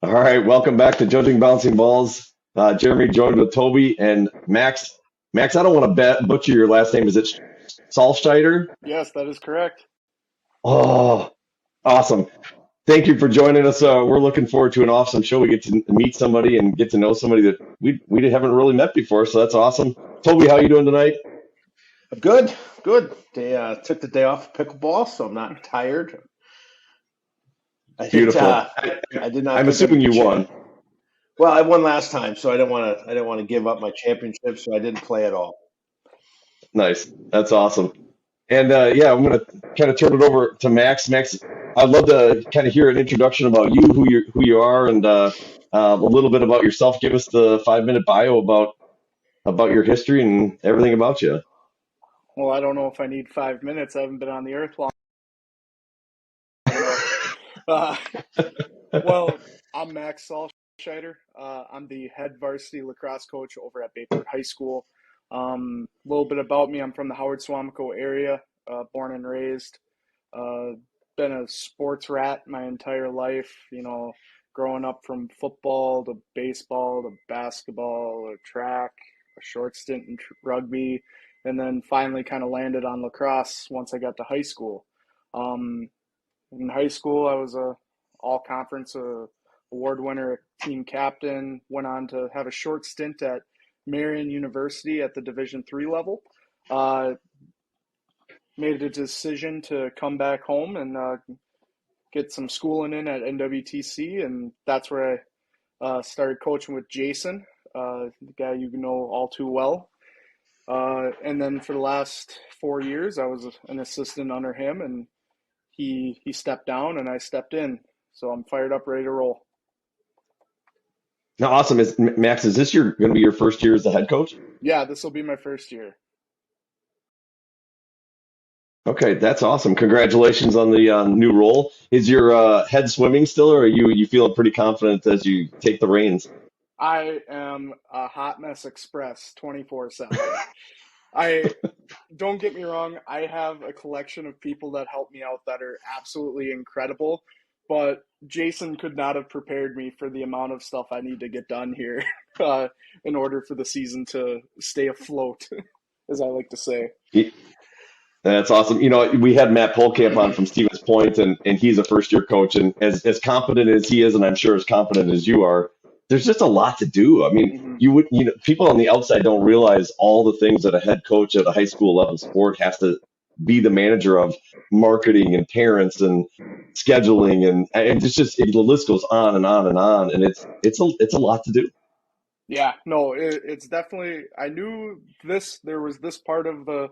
All right, welcome back to Judging Bouncing Balls. Jeremy joined with Toby and Max. Max, I don't want to butcher your last name. Is it Salscheider? Yes, that is correct. Oh, awesome. Thank you for joining us. We're looking forward to an awesome show. We get to meet somebody and get to know somebody that we haven't really met before, so that's awesome. Toby, how you doing tonight? Good, good. They took the day off of pickleball, so I'm not tired. I did. Beautiful. I did not I'm pick up assuming the you chip. won. Well, I won last time, so I didn't want to. I didn't want to give up my championship, so I didn't play at all. Nice. That's awesome. And yeah, I'm going to kind of turn it over to Max. Max, I'd love to kind of hear an introduction about you, who you are, and a little bit about yourself. Give us the 5 minute bio about your history and everything about you. Well, I don't know if I need 5 minutes. I haven't been on the earth long enough. Uh, well, I'm Max Salscheider. I'm the head varsity lacrosse coach over at Bayport High School. A little bit about me: I'm from the Howard Suamico area, born and raised. Uh, been a sports rat my entire life. Growing up from football to baseball to basketball to track, a short stint in rugby, and then finally kind of landed on lacrosse once I got to high school. Um, in high school, I was a all conference award winner, team captain. Went on to have a short stint at Marian University at the Division III level. Uh, Made a decision to come back home and get some schooling in at NWTC, and that's where I started coaching with Jason, the guy you know all too well. And then for the last 4 years, I was an assistant under him, and he stepped down and I stepped in. So I'm fired up, ready to roll. Now, awesome. Max, is this your going to be your first year as the head coach? Yeah, this will be my first year. Okay, that's awesome. Congratulations on the new role. Is your head swimming still, or are you feeling pretty confident as you take the reins? I am a hot mess express 24/7. I don't get me wrong, I have a collection of people that help me out that are absolutely incredible, but Jason could not have prepared me for the amount of stuff I need to get done here uh, in order for the season to stay afloat, as I like to say. That's awesome. We had Matt Polkamp on from Stevens Point, and he's a first year coach. And as competent as he is, and I'm sure as competent as you are, there's just a lot to do. I mean, Hmm. people on the outside don't realize all the things that a head coach at a high school level sport has to be the manager of: marketing and parents and scheduling, and the list goes on and on and on. And it's a lot to do. Yeah, no, it's definitely. I knew there was this part of the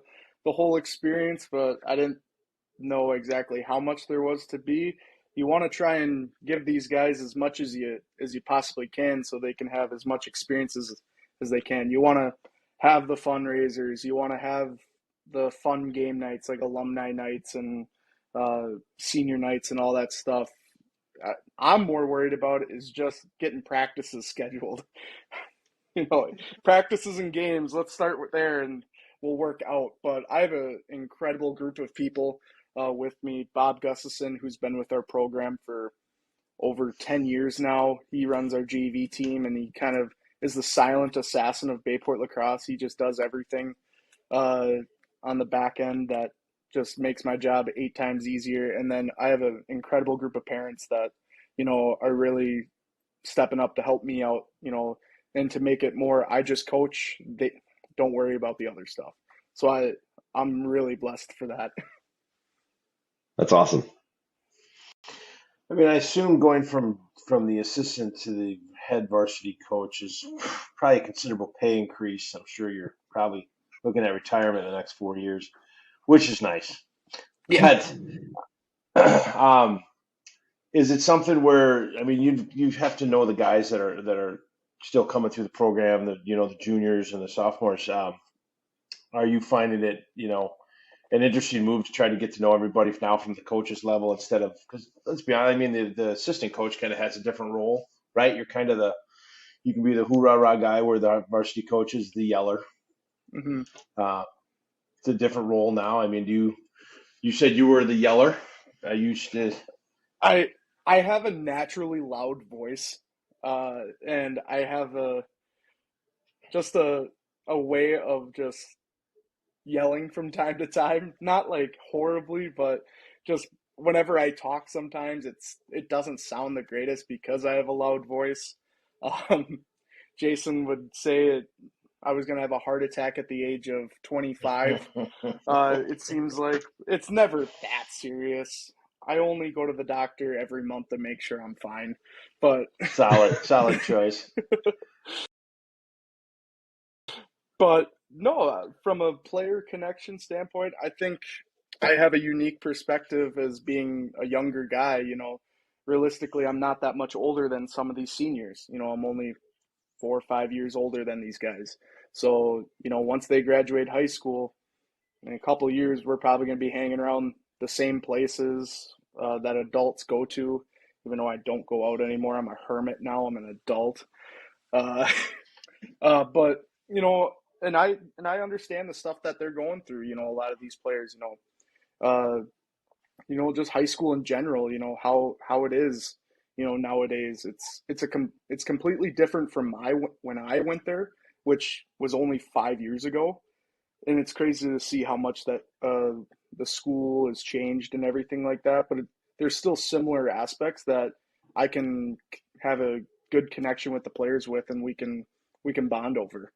whole experience, but I didn't know exactly how much there was to be. You want to try and give these guys as much as you possibly can so they can have as much experience as they can. You want to have the fundraisers, you want to have the fun game nights like alumni nights and senior nights and all that stuff. I'm more worried about is just getting practices scheduled. you know, Practices and games. Let's start with there, and we'll work out. But I have an incredible group of people with me. Bob Gustafson, who's been with our program for over 10 years now. He runs our JV team, and he kind of is the silent assassin of Bayport lacrosse. He just does everything uh, on the back end that just makes my job 8 times easier. And then I have an incredible group of parents that are really stepping up to help me out, and to make it more I just coach, they don't worry about the other stuff. So I'm really blessed for that. That's awesome. I mean, I assume going from the assistant to the head varsity coach is probably a considerable pay increase. I'm sure you're probably looking at retirement in the next 4 years, which is nice. Yeah. But um, is it something where I mean you have to know the guys that are still coming through the program, the juniors and the sophomores. Are you finding it an interesting move to try to get to know everybody now from the coaches level instead of because let's be honest, I mean the assistant coach kind of has a different role, right? You're kind of you can be the hoorah rah guy where the varsity coach is the yeller. Hmm. Uh, it's a different role now. I mean, you said you were the yeller. I used to. I I have a naturally loud voice, and I have just a way of just yelling from time to time. Not like horribly, but just whenever I talk, sometimes it doesn't sound the greatest because I have a loud voice. Um, Jason would say I was gonna have a heart attack at the age of 25. It seems like it's never that serious. I only go to the doctor every month to make sure I'm fine. But Solid choice. but no, from a player connection standpoint, I think I have a unique perspective as being a younger guy. Realistically, I'm not that much older than some of these seniors. I'm only 4 or 5 years older than these guys. So, once they graduate high school, in a couple of years, we're probably going to be hanging around the same places that adults go to. Even though I don't go out anymore, I'm a hermit now. I'm an adult. Uh, but and I understand the stuff that they're going through. A lot of these players. Uh, just high school in general. How it is. Nowadays it's completely different from my when I went there, which was only 5 years ago, and it's crazy to see how much that the school has changed and everything like that. But there's still similar aspects that I can have a good connection with the players with, and we can bond over.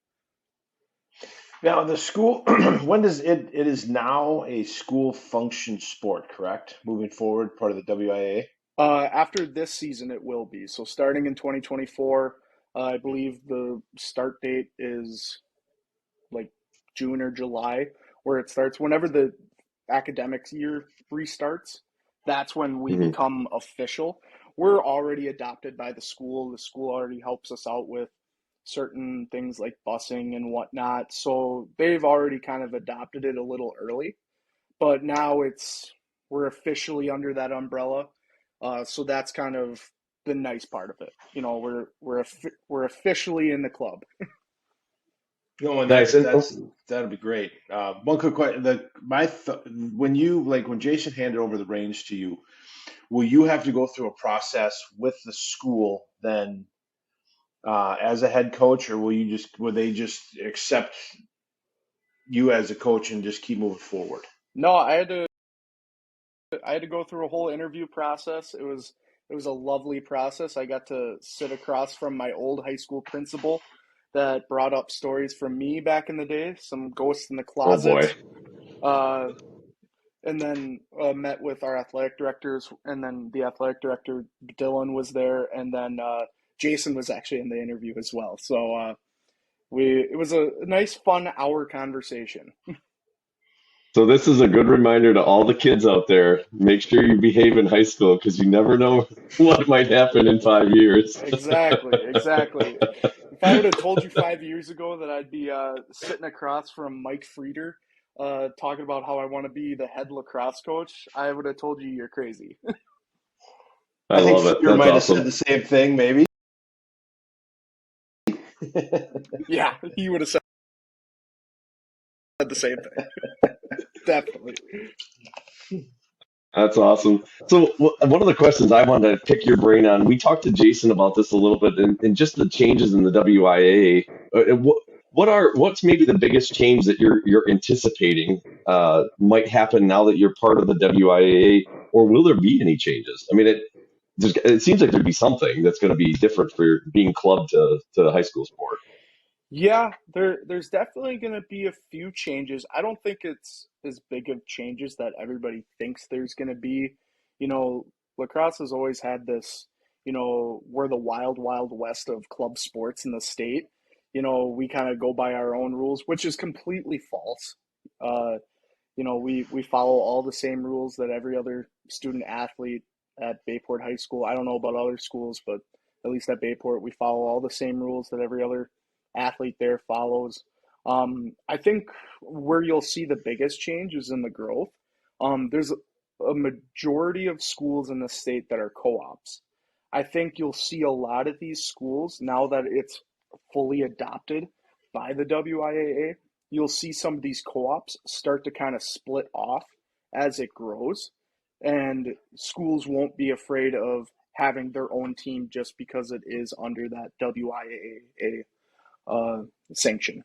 Now, the school, when does it is now a school function sport, correct? Moving forward, part of the WIA. After this season, it will be. So starting in 2024, I believe the start date is like June or July, where it starts. Whenever the academic year restarts, that's when we Hmm. become official. We're already adopted by the school. The school already helps us out with certain things like busing and whatnot. So they've already kind of adopted it a little early, but now we're officially under that umbrella. So that's kind of the nice part of it. We're officially in the club. No, and Nice. And that'd be great. One quick question: when Jason handed over the reins to you, will you have to go through a process with the school then as a head coach, or will they just accept you as a coach and just keep moving forward? No, I had to go through a whole interview process. It was a lovely process. I got to sit across from my old high school principal that brought up stories from me back in the day, some ghosts in the oh boy. closet, uh, and then met with our athletic directors, and then the athletic director Dylan was there, and then Jason was actually in the interview as well. So we it was a nice, fun hour conversation. So this is a good reminder to all the kids out there. Make sure you behave in high school because you never know what might happen in 5 years. Exactly, exactly. If I would have told you 5 years ago that I'd be sitting across from Mike Frieder, talking about how I want to be the head lacrosse coach, I would have told you you're crazy. I I think love it. Fear That's might have said awesome. the same thing, maybe. Yeah, he would have said the same thing. Definitely. That's awesome. So one of the questions I wanted to pick your brain on, we talked to Jason about this a little bit, and just the changes in the WIA. What's maybe the biggest change that you're anticipating might happen now that you're part of the WIA, or will there be any changes? I mean, it seems like there'd be something that's going to be different for being clubbed to high school sport. Yeah, there's definitely going to be a few changes. I don't think it's as big of changes that everybody thinks there's going to be. You know, Lacrosse has always had this, we're the wild, wild west of club sports in the state. We kind of go by our own rules, which is completely false. Uh, we follow all the same rules that every other student athlete at Bayport High School. I don't know about other schools, but at least at Bayport, we follow all the same rules that every other athlete there follows. I think where you'll see the biggest change is in the growth. There's a majority of schools in the state that are co-ops. I think you'll see a lot of these schools now that it's fully adopted by the WIAA. You'll see some of these co-ops start to kind of split off as it grows, and schools won't be afraid of having their own team just because it is under that WIAA sanction.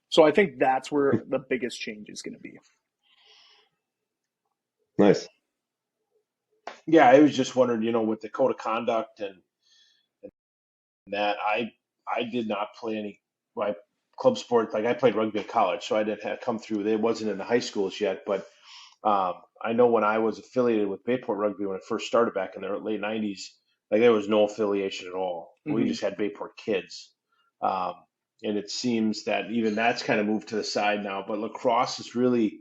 So I think that's where the biggest change is going to be. Nice. Yeah, I was just wondering, with the code of conduct and that, I did not play any my club sport. Like I played rugby in college, so I didn't have come through. It wasn't in the high schools yet, but I know when I was affiliated with Bayport Rugby when it first started back in the late '90s, like there was no affiliation at all. We Mm-hmm. just had Bayport kids, um, and it seems that even that's kind of moved to the side now. But lacrosse is really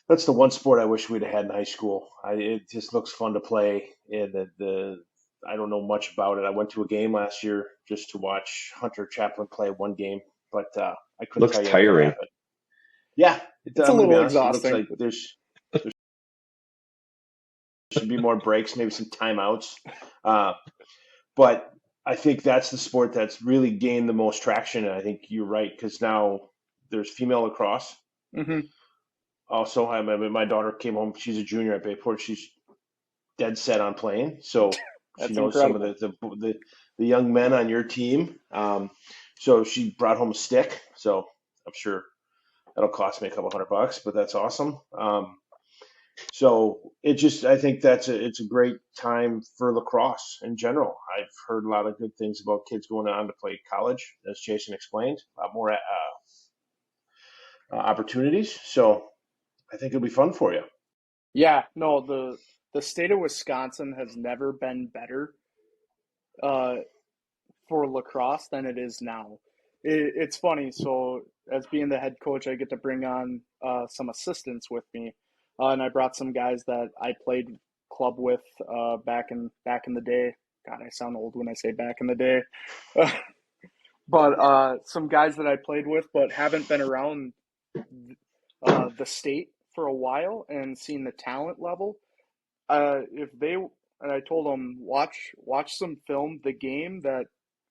that's the one sport I wish we'd have had in high school. It just looks fun to play, and the I don't know much about it. I went to a game last year just to watch Hunter Chaplin play one game, but I couldn't Looks tell you anything tiring. about it. Yeah, It's a I'm going to be little honest. It looks exhausting. like there should be more breaks, maybe some timeouts. Uh, but I think that's the sport that's really gained the most traction. And I think you're right because now there's female lacrosse. Mm-hmm. Also, mean, my daughter came home. She's a junior at Bayport. She's dead set on playing, so she That's knows some of incredible. the young men on your team. So she brought home a stick. So I'm sure that'll cost me a couple $100, but that's awesome. So I think it's a great time for lacrosse in general. I've heard a lot of good things about kids going on to play college, as Jason explained, a lot more opportunities. So I think it'll be fun for you. Yeah, no, the state of Wisconsin has never been better uh, for lacrosse than it is now. It's funny. So, as being the head coach, I get to bring on some assistants with me, and I brought some guys that I played club with back in the day. God, I sound old when I say back in the day, but some guys that I played with, but haven't been around the state for a while and seen the talent level. If they and I told them watch some film. The game that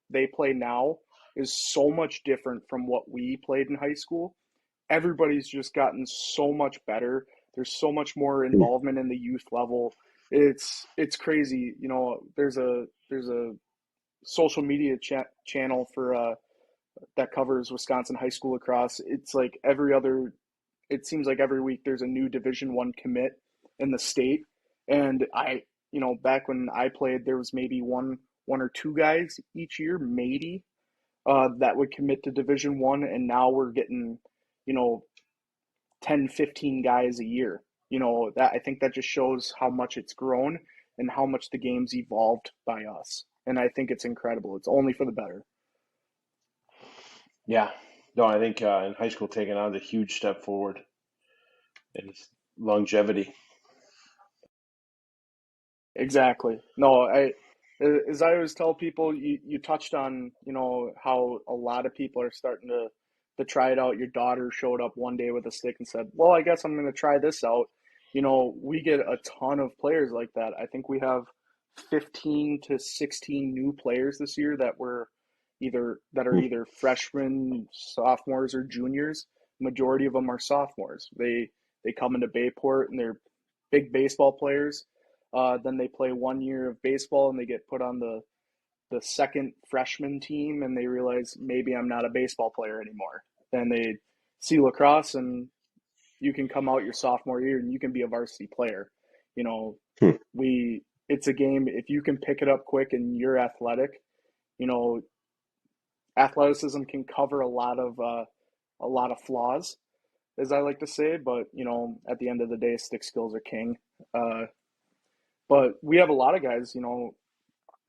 they play now is so much different from what we played in high school. Everybody's just gotten so much better. There's so much more involvement in the youth level. It's crazy. There's a social media channel for that covers Wisconsin high school lacrosse. It's like it seems like every week there's a new Division 1 commit in the state. And back when I played, there was maybe one or two guys each year, maybe, that would commit to Division 1, and now we're getting, you know, 10, 15 guys a year. That I think that just shows how much it's grown and how much the game's evolved by us. And I think it's incredible. It's only for the better. Yeah. No, I think in high school taking on is a huge step forward in longevity. Exactly. No, as I always tell people, you touched on, how a lot of people are starting to try it out. Your daughter showed up one day with a stick and said, "Well, I guess I'm going to try this out." We get a ton of players like that. I think we have 15 to 16 new players this year that are either freshmen, sophomores, or juniors. Majority of them are sophomores. They come into Bayport and they're big baseball players. Then they play 1 year of baseball and they get put on the second freshman team and they realize maybe I'm not a baseball player anymore. Then they see lacrosse and you can come out your sophomore year and you can be a varsity player. You know, Hmm. it's a game if you can pick it up quick and you're athletic. You know, athleticism can cover a lot of flaws, as I like to say. But at the end of the day, stick skills are king. Uh, but we have a lot of guys,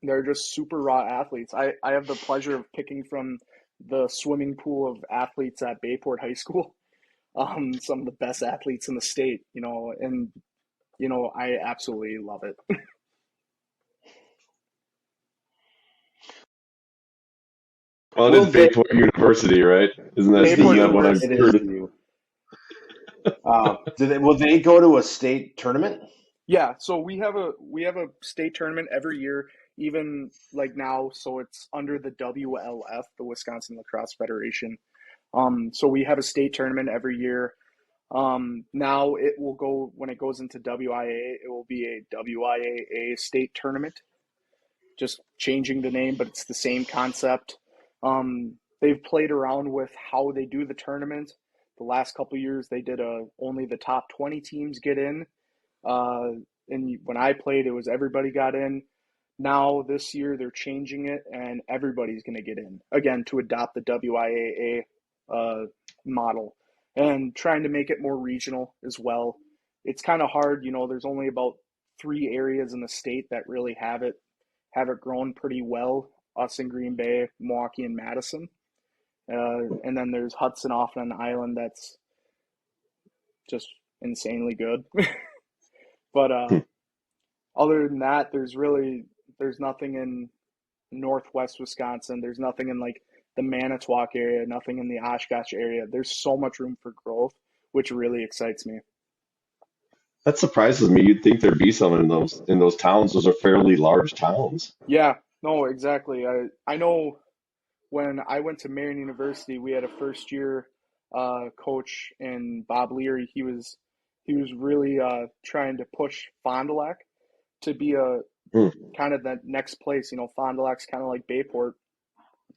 they're just super raw athletes. I have the pleasure of picking from the swimming pool of athletes at Bayport High School, some of the best athletes in the state, and, I absolutely love it. Well, it is Will they? Bayport University, right? Isn't It's that the Bayport isn't that U. what I've It University. is heard? the U. Will they go to a state tournament? Yeah, so we have a state tournament every year, even like now, so it's under the WLF, the Wisconsin Lacrosse Federation. So we have a state tournament every year. Now it will go, when it goes into WIA, it will be a WIAA state tournament, just changing the name, but it's the same concept. They've played around with how they do the tournament. The last couple of years, they did only the top 20 teams get in. Uh, and when I played, it was everybody got in. Now this year, they're changing it, and everybody's going to get in again to adopt the WIAA model and trying to make it more regional as well. It's kind of hard, there's only about 3 areas in the state that really have it grown pretty well. Us in Green Bay, Milwaukee, and Madison. And then there's Hudson off on an island that's just insanely good. But Hmm. other than that, there's nothing in northwest Wisconsin. There's nothing in like the Manitowoc area, nothing in the Oshkosh area. There's so much room for growth, which really excites me. That surprises me. You'd think there'd be some in those towns. Those are fairly large towns. Yeah, no, exactly. I know when I went to Marion University, we had a first year coach in Bob Leary. He was really trying to push Fond du Lac to be a Hmm. kind of that next place. Fond du Lac's kind of like Bayport,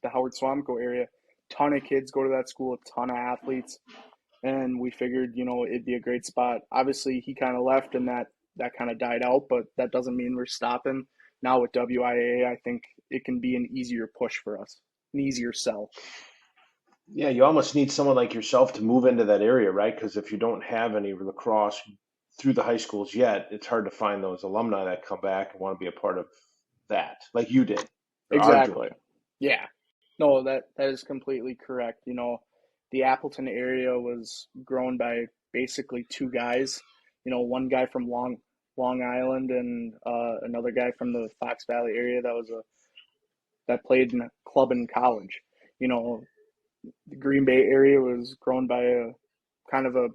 the Howard Swamico area. Ton of kids go to that school, a ton of athletes, and we figured it'd be a great spot. Obviously, he kind of left, and that kind of died out, but that doesn't mean we're stopping. Now with WIA, I think it can be an easier push for us, an easier sell. Yeah, you almost need someone like yourself to move into that area, right? Because if you don't have any lacrosse through the high schools yet, it's hard to find those alumni that come back and want to be a part of that, like you did or are Exactly. doing. Yeah. No, that is completely correct. The Appleton area was grown by basically 2 guys. One guy from Long Island and another guy from the Fox Valley area that played in a club in college. The Green Bay area was grown by a kind of a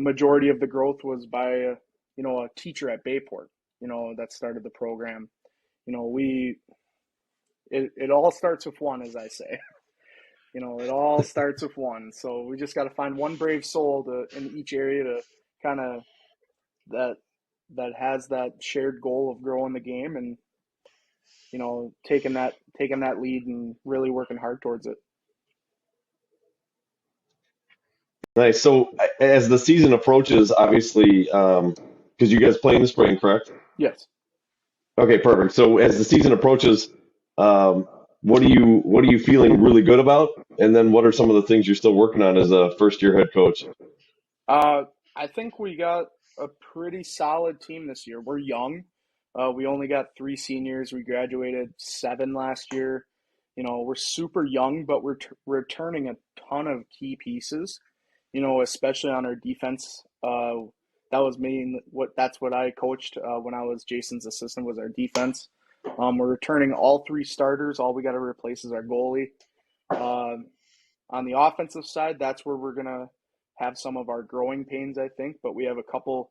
majority of the growth was by a teacher at Bayport. That started the program. We it all starts with one, as I say. It all starts with one. So we just got to find one brave soul in each area to kind of that that has that shared goal of growing the game and taking that lead and really working hard towards it. Nice. So as the season approaches, obviously, because you guys play in the spring, correct? Yes. Okay, perfect. So as the season approaches, um, what are you feeling really good about? And then what are some of the things you're still working on as a first year head coach? Uh, I think we got a pretty solid team this year. We're young. We only got 3 seniors. We graduated 7 last year. We're super young, but we're returning a ton of key pieces. Especially on our defense. That's what I coached when I was Jason's assistant was our defense. We're returning all 3 starters. All we got to replace is our goalie. Uh, on the offensive side, that's where we're gonna have some of our growing pains, I think. But we have a couple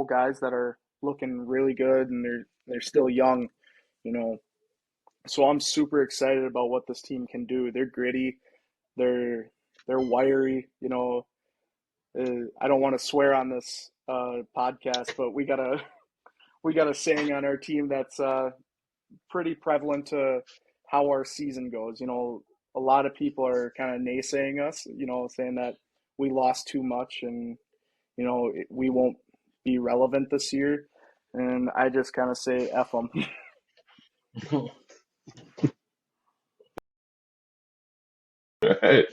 guys that are looking really good, and they're still young, you know. So I'm super excited about what this team can do. They're gritty, they're they're wiry. I don't want to swear on this podcast, but we got a saying on our team that's pretty prevalent to how our season goes. A lot of people are kind of naysaying us, saying that we lost too much and, we won't be relevant this year. And I just kind of say, F them. Right.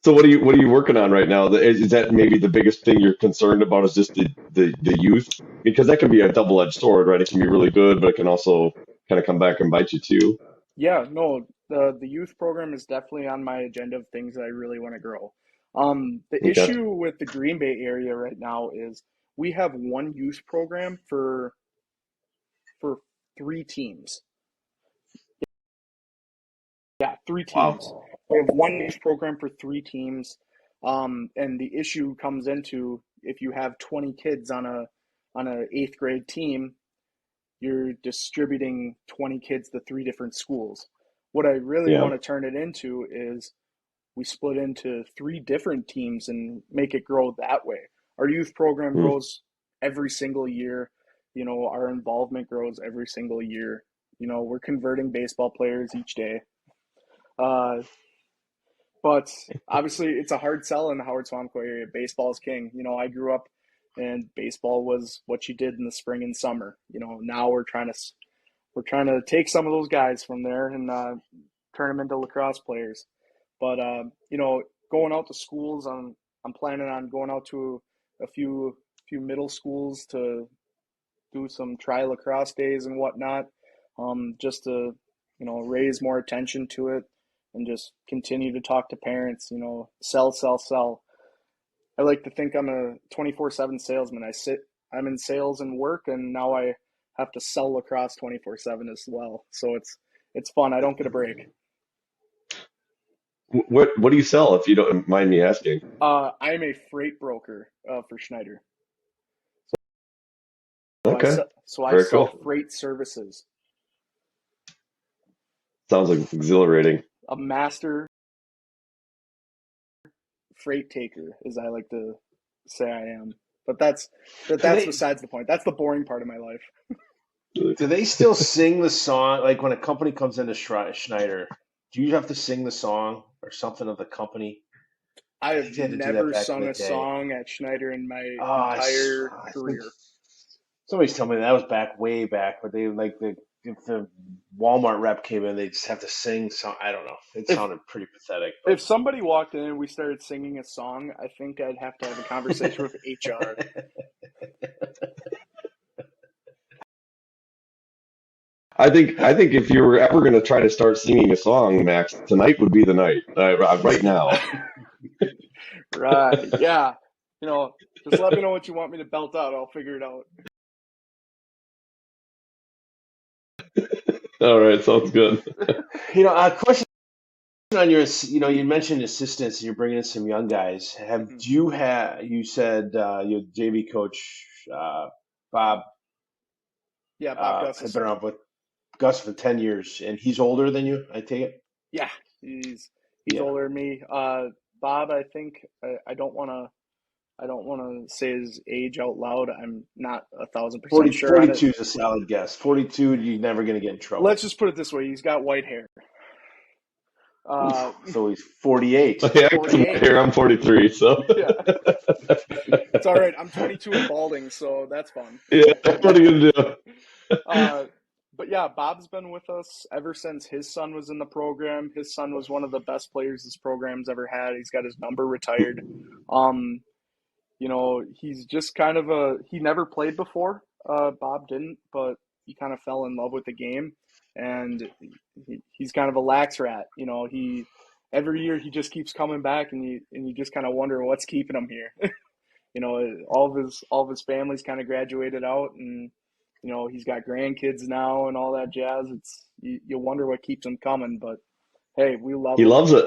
So what are you working on right now? Is that maybe the biggest thing you're concerned about is just the youth? Because that can be a double-edged sword, right? It can be really good, but it can also kind of come back and bite you too. Yeah, no, the youth program is definitely on my agenda of things that I really want to grow. The Okay. issue with the Green Bay area right now is we have one youth program for 3 teams. Yeah, three teams. Wow. We have one youth program for 3 teams. And the issue comes into if you have 20 kids on a eighth grade team, you're distributing 20 kids to 3 different schools. What I really Yeah. want to turn it into is we split into 3 different teams and make it grow that way. Our youth program Hmm. grows every single year. Our involvement grows every single year. We're converting baseball players each day. Uh, but obviously, it's a hard sell in the Howard Swamco area. Baseball is king. I grew up and baseball was what you did in the spring and summer. Now we're trying to take some of those guys from there and turn them into lacrosse players. But going out to schools, I'm planning on going out to a few middle schools to do some try lacrosse days and whatnot, just to raise more attention to it and just continue to talk to parents. Sell, sell, sell. I like to think I'm a 24/7 salesman. I'm in sales and work, and now I have to sell lacrosse 24/7 as well. So it's fun. I don't get a break. What do you sell, if you don't mind me asking? I'm a freight broker for Schneider. So I Okay, sell, so I very sell cool. freight services. Sounds like exhilarating. A master freight taker, as I like to say I am. But that's Do they besides the point. That's the boring part of my life. do they still sing the song like when a company comes into Schneider? Do you have to sing the song or something of the company? I I have think they had to do that never back in sung the a day. song at Schneider in my Oh, entire I think career. somebody's telling me that was way back, but they if the Walmart rep came in, they just have to sing song. I don't know. It If sounded pretty pathetic, if somebody walked in and we started singing a song, I think I'd have to have a conversation with HR. but I think if you were ever going to try to start singing a song, Max, tonight would be the night. Right now. Right. Yeah. Just let me know what you want me to belt out. I'll figure it out. All right, sounds good. a question on your, you mentioned assistants and you're bringing in some young guys. Have Mhm. you said your JV coach Bob Yeah, Bob had been Gustafson. around with Gus for 10 years, and he's older than you, I take it. Yeah, he's Yeah, older than me. Bob, I think I don't want to say his age out loud. I'm not 1,000% 40, sure on it. 42 is a solid guess. 42, you're never going to get in trouble. Let's just put it this way: he's got white hair. Uh, Oof, so he's 48. Yeah, I got some right 48. here. I'm 43, so Yeah, it's all right. I'm 22 and balding, so that's fun. yeah. What are you gonna do? Uh, but yeah, Bob's been with us ever since his son was in the program. His son was one of the best players this program's ever had. He's got his number retired. Um, he's just kind of he never played before. Bob didn't, but he kind of fell in love with the game, and he's kind of a lax rat. Every year he just keeps coming back, and you just kind of wonder what's keeping him here. All of his family's kind of graduated out, and he's got grandkids now and all that jazz. You wonder what keeps him coming, but hey, we love He him. loves it.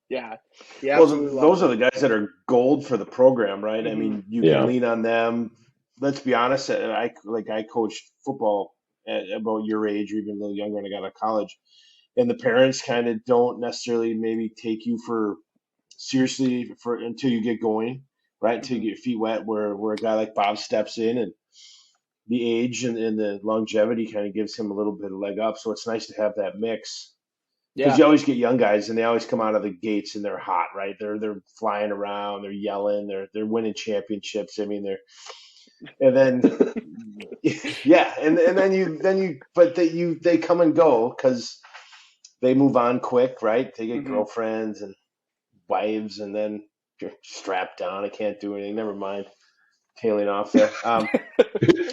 Yeah, he Well, absolutely loves those are it. the guys that are gold for the program, right? I Hmm. mean, you can Yeah. lean on them. Let's be honest. I coached football at about your age, or even a little younger when I got out of college, and the parents kind of don't necessarily maybe take you for seriously for until you get going, right? Until you Hmm. get your feet wet. Where a guy like Bob steps in, and the age and the longevity kind of gives him a little bit of leg up. So it's nice to have that mix because Yeah. you always get young guys and they always come out of the gates and they're hot, right? They're flying around, they're yelling, they're winning championships. I mean, and then yeah, and then you but they come and go because they move on quick, right? They get Hmm. girlfriends and wives, and then you're strapped down. I can't do anything. Never mind tailing off there.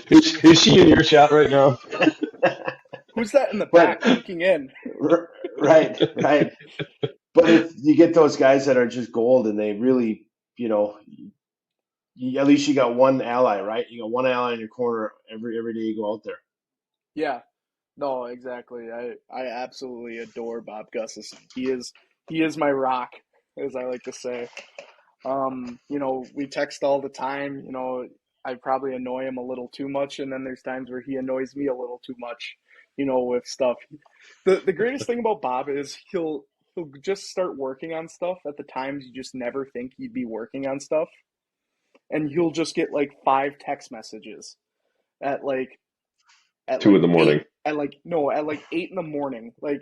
Is she in your shot right now? Who's that in the but back peeking in? right. But if you get those guys that are just gold and they really, you know, at least you got one ally, right? You got one ally in your corner every day you go out there. Yeah. No, exactly. I absolutely adore Bob Gustafson. He is my rock, as I like to say. We text all the time. I probably annoy him a little too much, and then there's times where he annoys me a little too much, with stuff. The greatest thing about Bob is he'll just start working on stuff at the times you just never think he'd be working on stuff, and you'll just get like 5 text messages at like at 2 in the morning. eight at like no at like 8 in the morning. Like,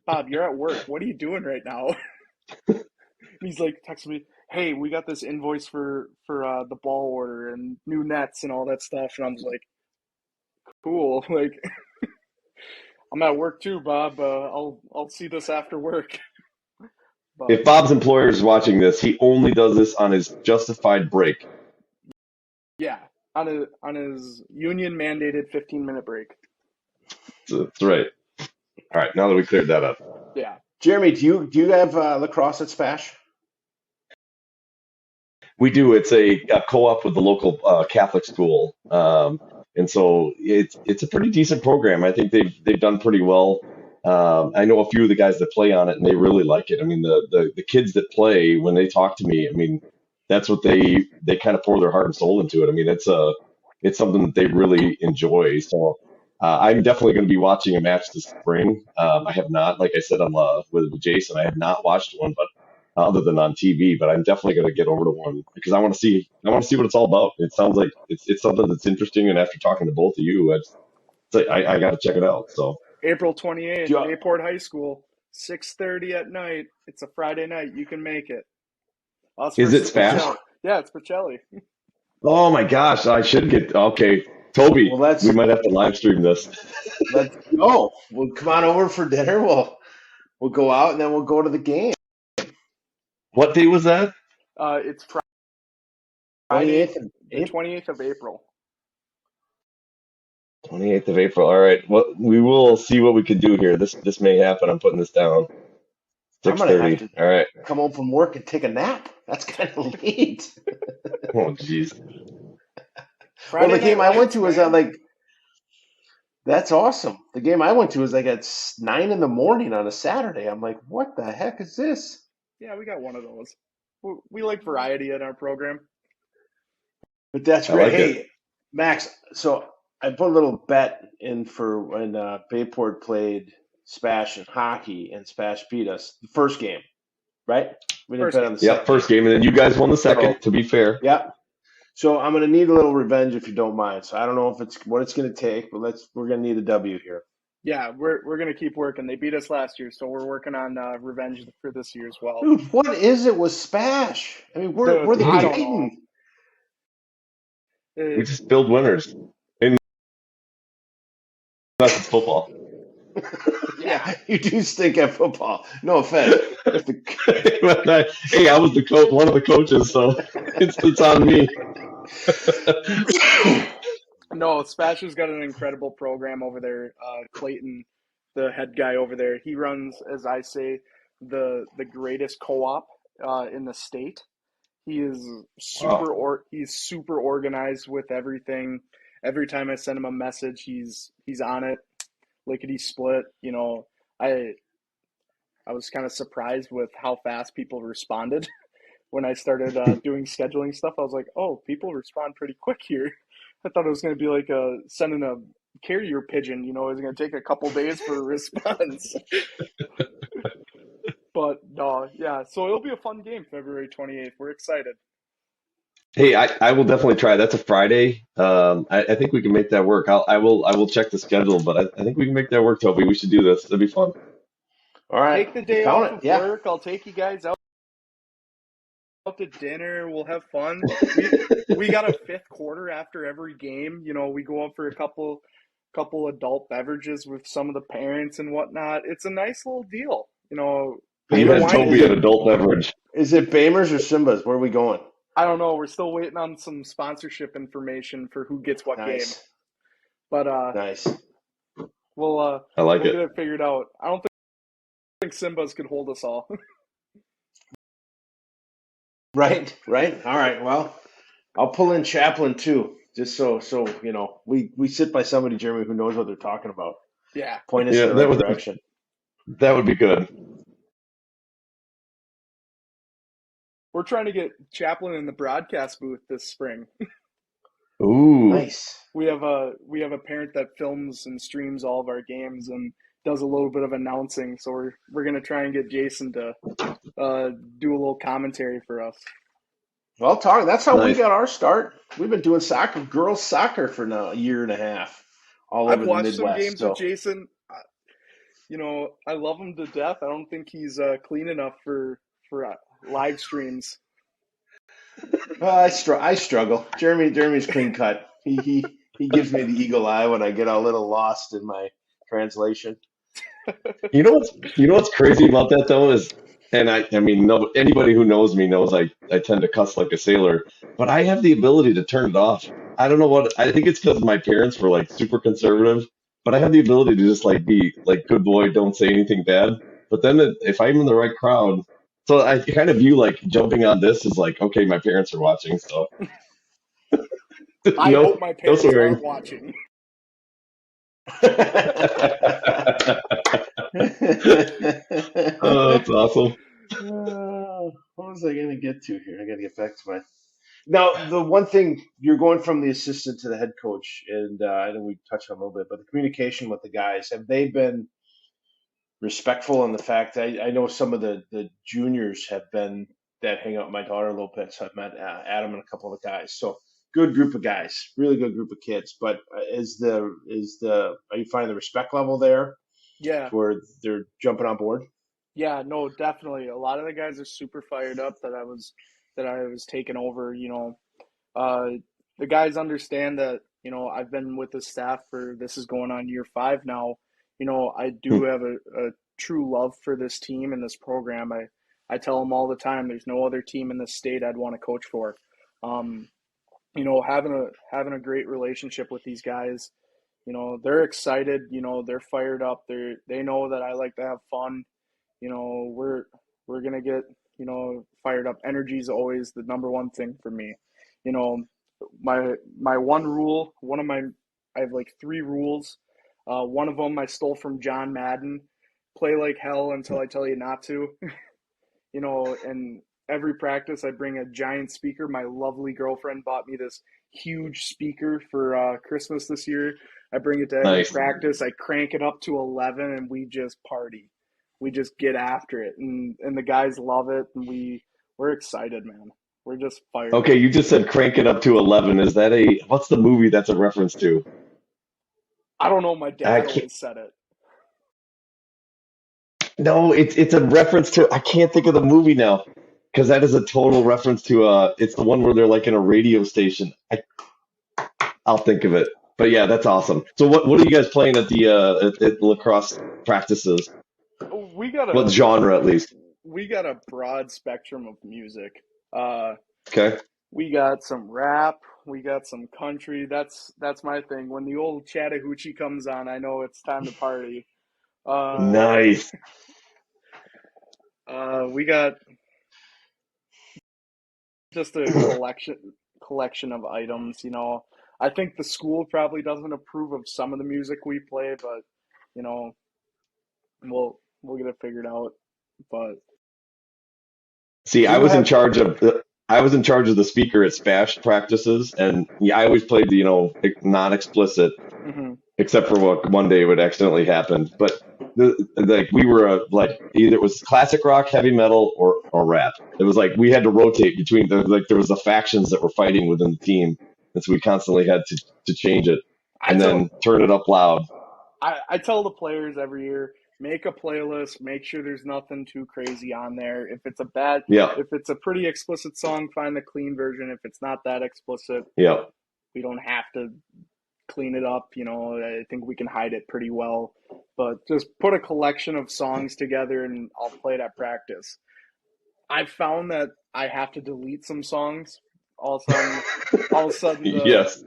Bob, you're at work. What are you doing right now? And he's like texting me, "Hey, we got this invoice for the ball order and new nets and all that stuff." And I'm just like, "Cool." Like, I'm at work too, Bob. I'll see this after work. But If Bob's employer is watching this, he only does this on his justified break. yeah, on his union mandated 15-minute break. So that's right. All right, now that we cleared that up. Yeah. Jeremy, do you have lacrosse at Spash? We do. It's a co-op with the local Catholic school, and so it's a pretty decent program. I think they've done pretty well. I know a few of the guys that play on it, and they really like it. I mean, the kids that play, when they talk to me, I mean, that's what they kind of pour their heart and soul into it. I mean, it's something that they really enjoy. So I'm definitely going to be watching a match this spring. I have not, like I said, I'm with Jason. I have not watched one, but other than on TV. But I'm definitely going to get over to one because I want to see what it's all about. It sounds like it's something that's interesting. And after talking to both of you, I got to check it out. So. April 28th, Do you, Bayport High School, 6:30 at night. It's a Friday night. You can make it. Us Is it versus Spash? Pacelli. Yeah, it's Pacelli. Oh my gosh, I should get okay. Toby, well, we might have to live stream this. let's go. We'll come on over for dinner. We'll go out and then we'll go to the game. What day was that? It's Friday, 28th of the April. 28th of April. 28th of April. All right. Well, we will see what we can do here. This may happen. I'm putting this down. I'm gonna have 6:30. to All right. come home from work and take a nap. That's kind of late. Oh jeez. Well, the game I went to was man. at like. That's awesome. The game I went to was like at 9 in the morning on a Saturday. I'm like, what the heck is this? Yeah, we got one of those. We like variety in our program. But that's I great. like Hey, it. Max. So I put a little bet in for when Bayport played Spash in hockey, and Spash beat us the first game, right? We didn't First bet game. on the Yep, second first game. game, and then you guys won the second. So, To be fair. yeah. So I'm gonna need a little revenge if you don't mind. So I don't know if it's what it's gonna take, but we're gonna need a W here. Yeah, we're gonna keep working. They beat us last year, so we're working on revenge for this year as well. Dude, what is it with Spash? I mean, we're the I don't Titan. We just build winners. Unless it's football. Yeah. You do stink at football. No offense. Hey, I was the coach, one of the coaches, so it's on me. No, Spash has got an incredible program over there. Clayton, the head guy over there, he runs, as I say, the greatest co-op in the state. He is Wow. he's super organized with everything. Every time I send him a message, he's on it. Lickety split. You know, I was kind of surprised with how fast people responded when I started doing scheduling stuff. I was like, oh, people respond pretty quick here. I thought it was going to be like sending a carrier pigeon. You know, it was going to take a couple days for a response. But no, yeah. So it'll be a fun game, February 28th. We're excited. Hey, I will definitely try. That's a Friday. I think we can make that work. I will check the schedule, but I think we can make that work, Toby. We should do this. It'll be fun. All right. Take the day Count off it. of Yeah. work. I'll take you guys out to dinner. We'll have fun. We got a fifth quarter after every game. You know, we go out for a couple adult beverages with some of the parents and whatnot. It's a nice little deal. You know, You Bamers, had Toby an adult beverage. is it Bamers or Simbas? Where are we going? I don't know. We're still waiting on some sponsorship information for who gets what game. Nice. But Nice. we'll I like get it. it figured out. I don't think Simba's could hold us all. Right. All right. Well, I'll pull in Chaplin too, just so you know, we sit by somebody, Jeremy, who knows what they're talking about. Yeah. Point us Yeah, in the right direction. that would be good. We're trying to get Chaplin in the broadcast booth this spring. Ooh. Nice. We have a parent that films and streams all of our games, and does a little bit of announcing. So we're gonna try and get Jason to do a little commentary for us. Well, that's how we Nice. got our start. We've been doing girls soccer for now a year and a half, all I've over the watched some Midwest. games with So Jason. I love him to death. I don't think he's clean enough for live streams. I struggle. Jeremy's clean cut. He gives me the eagle eye when I get a little lost in my translation. You know what's crazy about that though is, and I mean, no, anybody who knows me knows I tend to cuss like a sailor, but I have the ability to turn it off. I don't know what, I think it's because my parents were like super conservative, but I have the ability to just like be like good boy, don't say anything bad. But then if I'm in the right crowd, so I kind of view like jumping on this as like, okay, my parents are watching, so I hope no, my no parents swearing. aren't watching. Oh, that's awesome. What was I going to get to here? I got to get back to my. Now, the one thing you're going from the assistant to the head coach, and I know we touched on a little bit, but the communication with the guys, have they been respectful in the fact I know some of the juniors have been that hang out with my daughter a little bit. So I've met Adam and a couple of the guys. So good group of guys, really good group of kids. But are you finding the respect level there Yeah, to where they're jumping on board? yeah, no, definitely. A lot of the guys are super fired up that I was taking over. Uh, the guys understand that, I've been with the staff for this is going on year 5 now. I do have a true love for this team and this program. I tell them all the time, there's no other team in this state I'd want to coach for. Um, having a great relationship with these guys. They're excited. They're fired up. They know that I like to have fun. We're gonna get fired up. Energy is always the number one thing for me. You know, my one rule, I have like 3 rules. One of them I stole from John Madden. Play like hell until I tell you not to. And every practice I bring a giant speaker. My lovely girlfriend bought me this huge speaker for Christmas this year. I bring it to every Nice. practice. I crank it up to 11 and we just party. We just get after it, and the guys love it, and we're excited, man. We're just fired Okay, up. you just said crank it up to 11. Is that what's the movie that's a reference to? I don't know. My I dad can't, always said it. no, it's a reference to, I can't think of the movie now because that is a total reference to, it's the one where they're like in a radio station. I'll think of it. But yeah, that's awesome. So what are you guys playing at the, at lacrosse practices? We got What a genre at least? we got a broad spectrum of music. Uh, Okay. We got some rap, we got some country. That's my thing. When the old Chattahoochee comes on, I know it's time to party. Uh, Nice. we got just a collection of items. I think the school probably doesn't approve of some of the music we play, but you know, we'll get it figured out. But See, Do you have I was in charge of the speaker at Spash practices, and yeah, I always played the, non-explicit, hmm except for what one day would accidentally happen. But like we were like either it was classic rock, heavy metal, or rap. It was like we had to rotate between like there was the factions that were fighting within the team, and so we constantly had to change it I and tell then turn it up loud. I tell the players every year, make a playlist, make sure there's nothing too crazy on there. Yeah, If it's a pretty explicit song, find the clean version. If it's not that explicit, yeah. we don't have to clean it up. I think we can hide it pretty well. But just put a collection of songs together and I'll play it at practice. I've found that I have to delete some songs. All of a sudden, the Yes,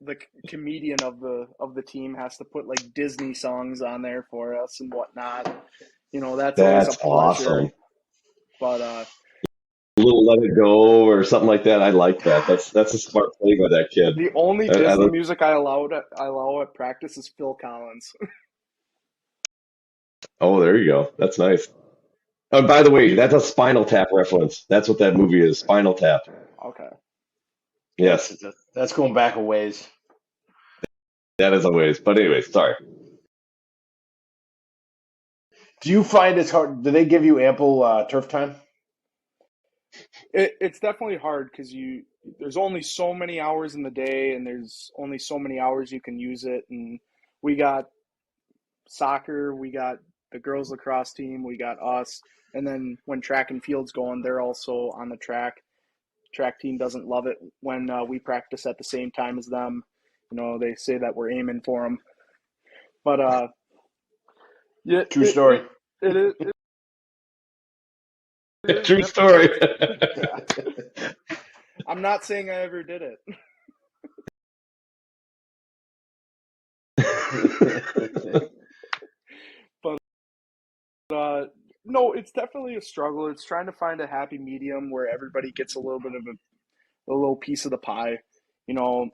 the comedian of the team has to put like Disney songs on there for us and whatnot. That's always a that's pleasure. awesome. But A little Let It Go or something like that. I like that. That's a smart play by that kid. the only I Disney look, music I allow at practice is Phil Collins. oh, there you go. That's nice. Oh, by the way, that's a Spinal Tap reference. That's what that movie is. Spinal Tap. Okay. Yes, that's going back a ways. that is a ways. But anyways, sorry. Do you find it's hard? Do they give you ample turf time? It's definitely hard because there's only so many hours in the day, and there's only so many hours you can use it. And we got soccer, we got the girls lacrosse team, we got us, and then when track and field's going, they're also on the track. Track team doesn't love it when we practice at the same time as them. They say that we're aiming for them, but yeah, True story. it is True story. difficult. Yeah, I'm not saying I ever did it, but no, it's definitely a struggle. It's trying to find a happy medium where everybody gets a little bit of a little piece of the pie. You know,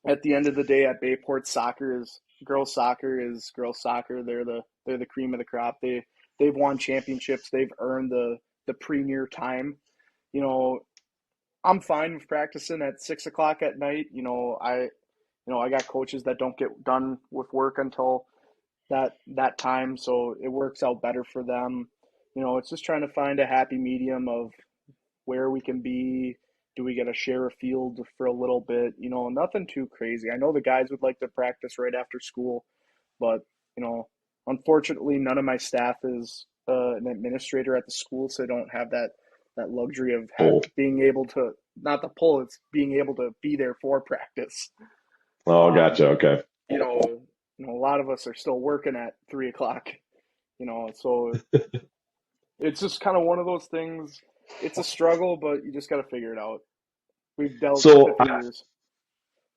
at the end of the day, at Bayport, soccer is girls soccer. They're the cream of the crop. They've won championships. They've earned the premier time. You know, I'm fine with practicing at 6 o'clock at night. I got coaches that don't get done with work until that time, so it works out better for them. It's just trying to find a happy medium of where we can be. Do we get to share a field for a little bit? Nothing too crazy. I know the guys would like to practice right after school, but you know, unfortunately, none of my staff is an administrator at the school, so I don't have that luxury of Pull. being able to not the pull. It's being able to be there for practice. Oh, Um, gotcha. Okay. you know, a lot of us are still working at 3 o'clock. So it's just kind of one of those things. It's a struggle, but you just got to figure it out. We've dealt with So it for years.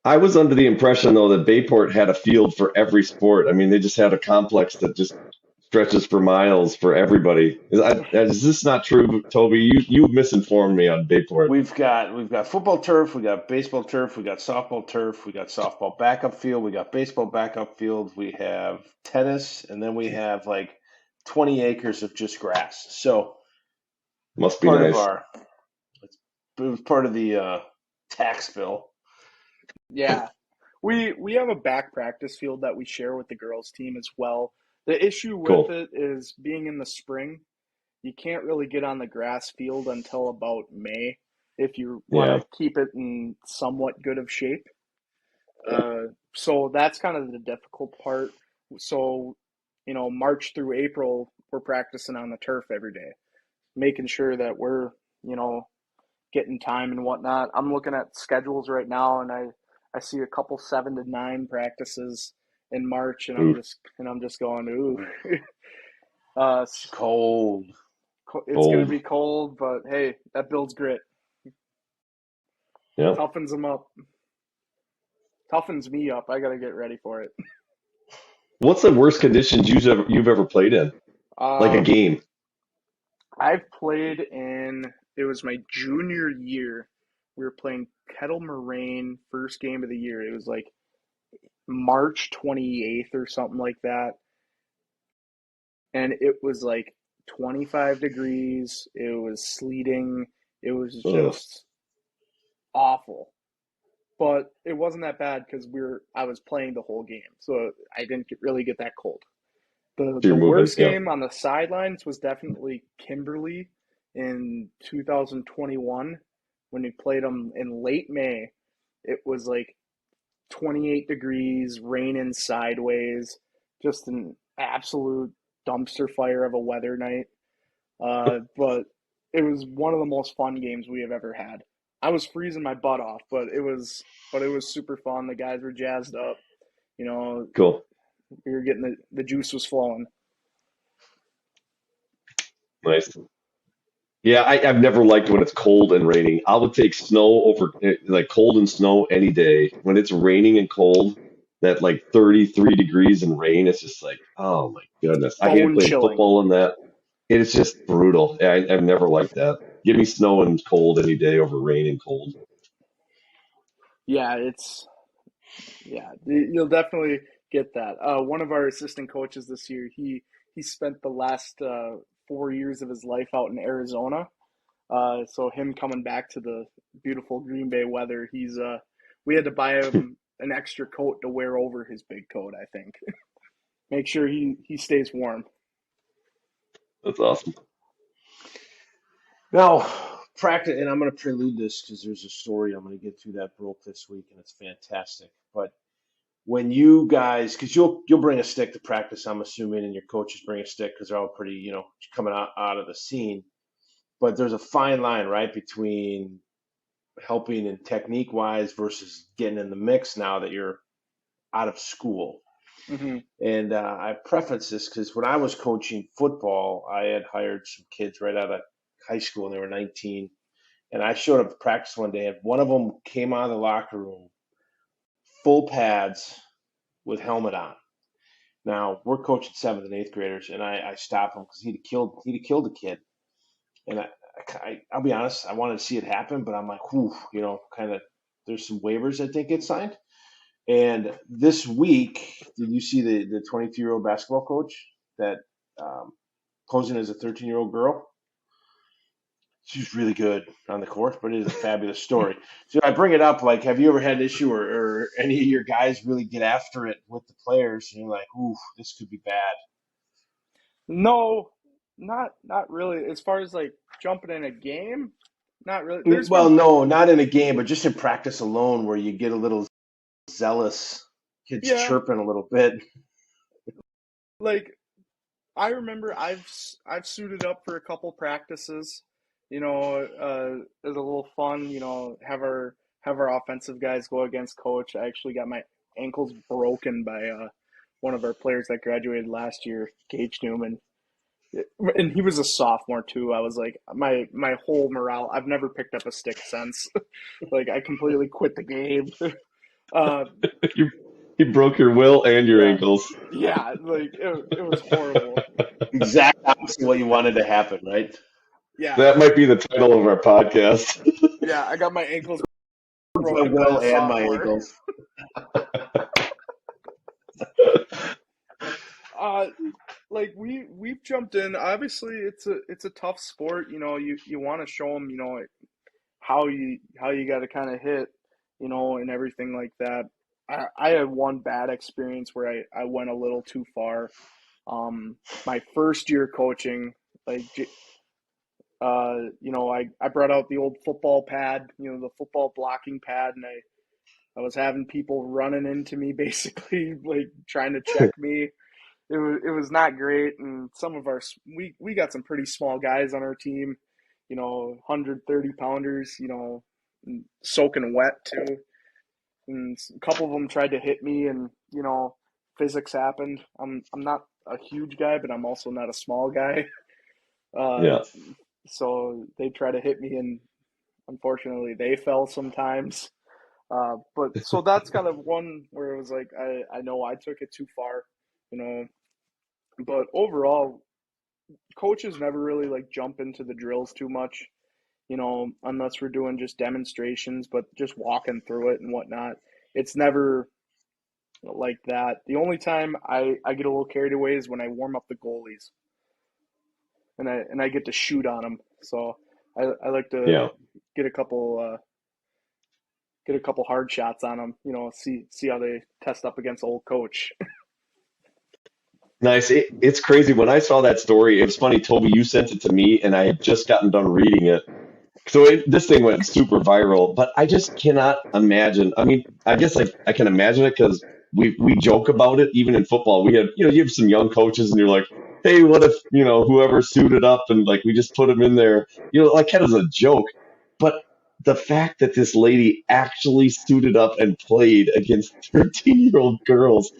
I was under the impression though that Bayport had a field for every sport. I mean, they just had a complex that just stretches for miles for everybody. Is this not true, Toby? You misinformed me on Bayport. We've got football turf, we got baseball turf, we got softball turf, we got softball backup field, we got baseball backup field, we have tennis, and then we have like 20 acres of just grass. So Must be part of nice. it was part of the tax bill. Yeah. We have a back practice field that we share with the girls team as well. The issue with Cool. it is being in the spring, you can't really get on the grass field until about May if you want Yeah. to keep it in somewhat good of shape. So that's kind of the difficult part. So, March through April, we're practicing on the turf every day, making sure that we're, you know, getting time and whatnot. I'm looking at schedules right now, and I see a couple 7 to 9 practices in March, and Ooh, I'm just going, ooh, uh, It's cold. it's gonna cold. be cold, but hey, that builds grit, Yeah. toughens them up, toughens me up. I gotta get ready for it. What's the worst conditions you've ever played in? Like a Um, game. I've played it was my junior year. We were playing Kettle Moraine, first game of the year. It was like March 28th or something like that. And it was like 25 degrees. It was sleeting. It was Ugh. just awful. But it wasn't that bad because I was playing the whole game. So I didn't really get that cold. The So the you're moving. worst Yeah. game on the sidelines was definitely Kimberly in 2021 when we played them in late May. It was like 28 degrees, raining sideways, just an absolute dumpster fire of a weather night. But it was one of the most fun games we have ever had. I was freezing my butt off, but it was super fun. The guys were jazzed up. You know, Cool. we were getting the juice was flowing. Nice. Yeah, I've never liked when it's cold and raining. I would take snow over like cold and snow any day. When it's raining and cold, that like 33 degrees and rain, it's just like, oh my goodness. I hated Bone playing chilling. football in that. It's just brutal. I've never liked that. Give me snow and cold any day over rain and cold. Yeah, you'll definitely get that. One of our assistant coaches this year, he spent the last 4 years of his life out in Arizona. So him coming back to the beautiful Green Bay weather, we had to buy him an extra coat to wear over his big coat, I think. Make sure he stays warm. That's awesome. Now, practice, and I'm going to prelude this because there's a story I'm going to get to that broke this week, and it's fantastic. But when you guys, because you'll bring a stick to practice, I'm assuming, and your coaches bring a stick because they're all pretty, coming out of the scene. But there's a fine line, right, between helping in technique wise versus getting in the mix now that you're out of school. Hmm. And I preface this because when I was coaching football, I had hired some kids right out of high school, and they were 19. And I showed up to practice one day, and one of them came out of the locker room, full pads with helmet on. Now we're coaching seventh and eighth graders, and I stopped him because he'd have killed a kid. And I'll be honest, I wanted to see it happen, but I'm like, whew, kind of. There's some waivers I think get signed. And this week, did you see the 22-year-old basketball coach that posing as a 13-year-old girl? She's really good on the court, but it is a fabulous story. So I bring it up, like, have you ever had an issue or any of your guys really get after it with the players? And you're like, ooh, this could be bad. No, not really. As far as like jumping in a game, not really. There's Well, been, no, not in a game, but just in practice alone where you get a little zealous, kids yeah, chirping a little bit. like I remember I've suited up for a couple practices, as a little fun, have our offensive guys go against coach. I actually got my ankles broken by one of our players that graduated last year, Gage Newman. And he was a sophomore too. I was like, my whole morale. I've never picked up a stick since. Like I completely quit the game. Uh, you you broke your will and your yeah, ankles. yeah. Like it was horrible. Exact opposite of what you wanted to happen, right? Yeah, That might be the title of our podcast. yeah. I got my ankles My broken by will a and my sophomore. ankles. Uh, like we've jumped in. Obviously, it's a tough sport. You want to show them, how you got to kind of hit, and everything like that. I had one bad experience where I went a little too far. My first year coaching, like, I brought out the old football pad, the football blocking pad, and I was having people running into me basically, like trying to check me. It was not great, and some of our we got some pretty small guys on our team, 130 pounders, soaking wet too, and a couple of them tried to hit me, and physics happened. I'm not a huge guy, but I'm also not a small guy, uh, Yeah. so they try to hit me, and unfortunately they fell sometimes. But so that's kind of one where it was like I know I took it too far, you know. But overall, coaches never really like jump into the drills too much, unless we're doing just demonstrations, but just walking through it and whatnot. It's never like that. The only time I get a little carried away is when I warm up the goalies and I get to shoot on them. So I like to Yeah. get a couple hard shots on them. See how they test up against old coach. Nice. It's crazy. When I saw that story, it was funny, Toby, you sent it to me, and I had just gotten done reading it. So this thing went super viral, but I just cannot imagine. I mean, I guess I can imagine it because we joke about it even in football. We have you have some young coaches, and you're like, hey, what if whoever suited up and like we just put him in there, like kind of as a joke. But the fact that this lady actually suited up and played against 13-year-old girls,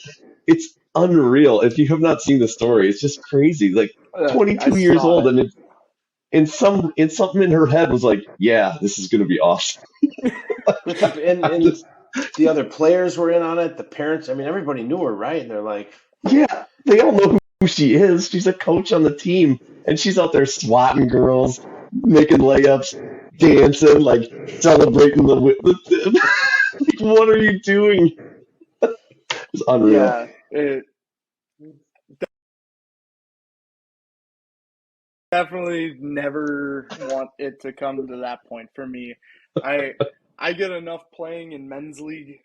it's unreal. If you have not seen the story, it's just crazy. Like I 22 years saw old, it. and in something in her head was like, yeah, this is gonna be awesome. But and I and just the other players were in on it. The parents, I mean, everybody knew her, right? And they're like, yeah, they all know who she is. She's a coach on the team, and she's out there swatting girls, making layups, dancing, like celebrating like, what are you doing? It's unreal. Yeah, it definitely never want it to come to that point for me. I I get enough playing in men's league.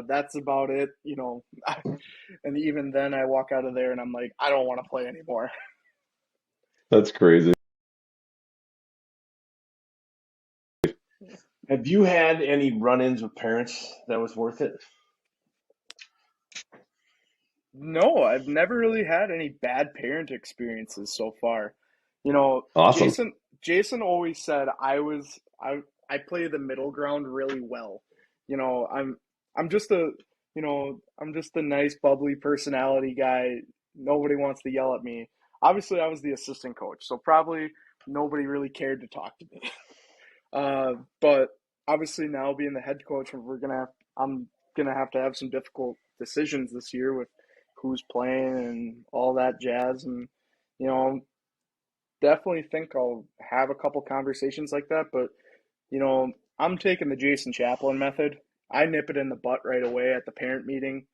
That's about it. And even then, I walk out of there and I'm like, I don't want to play anymore. That's crazy. Have you had any run-ins with parents that was worth it? No, I've never really had any bad parent experiences so far. You know, Awesome. Jason always said I play the middle ground really well. You know, I'm just a I'm just a nice bubbly personality guy. Nobody wants to yell at me. Obviously, I was the assistant coach, so probably nobody really cared to talk to me. But obviously now being the head coach, I'm gonna have to have some difficult decisions this year with who's playing and all that jazz, and you know, definitely think I'll have a couple conversations like that. But you know, I'm taking the Jason Chaplin method. I nip it in the butt right away at the parent meeting,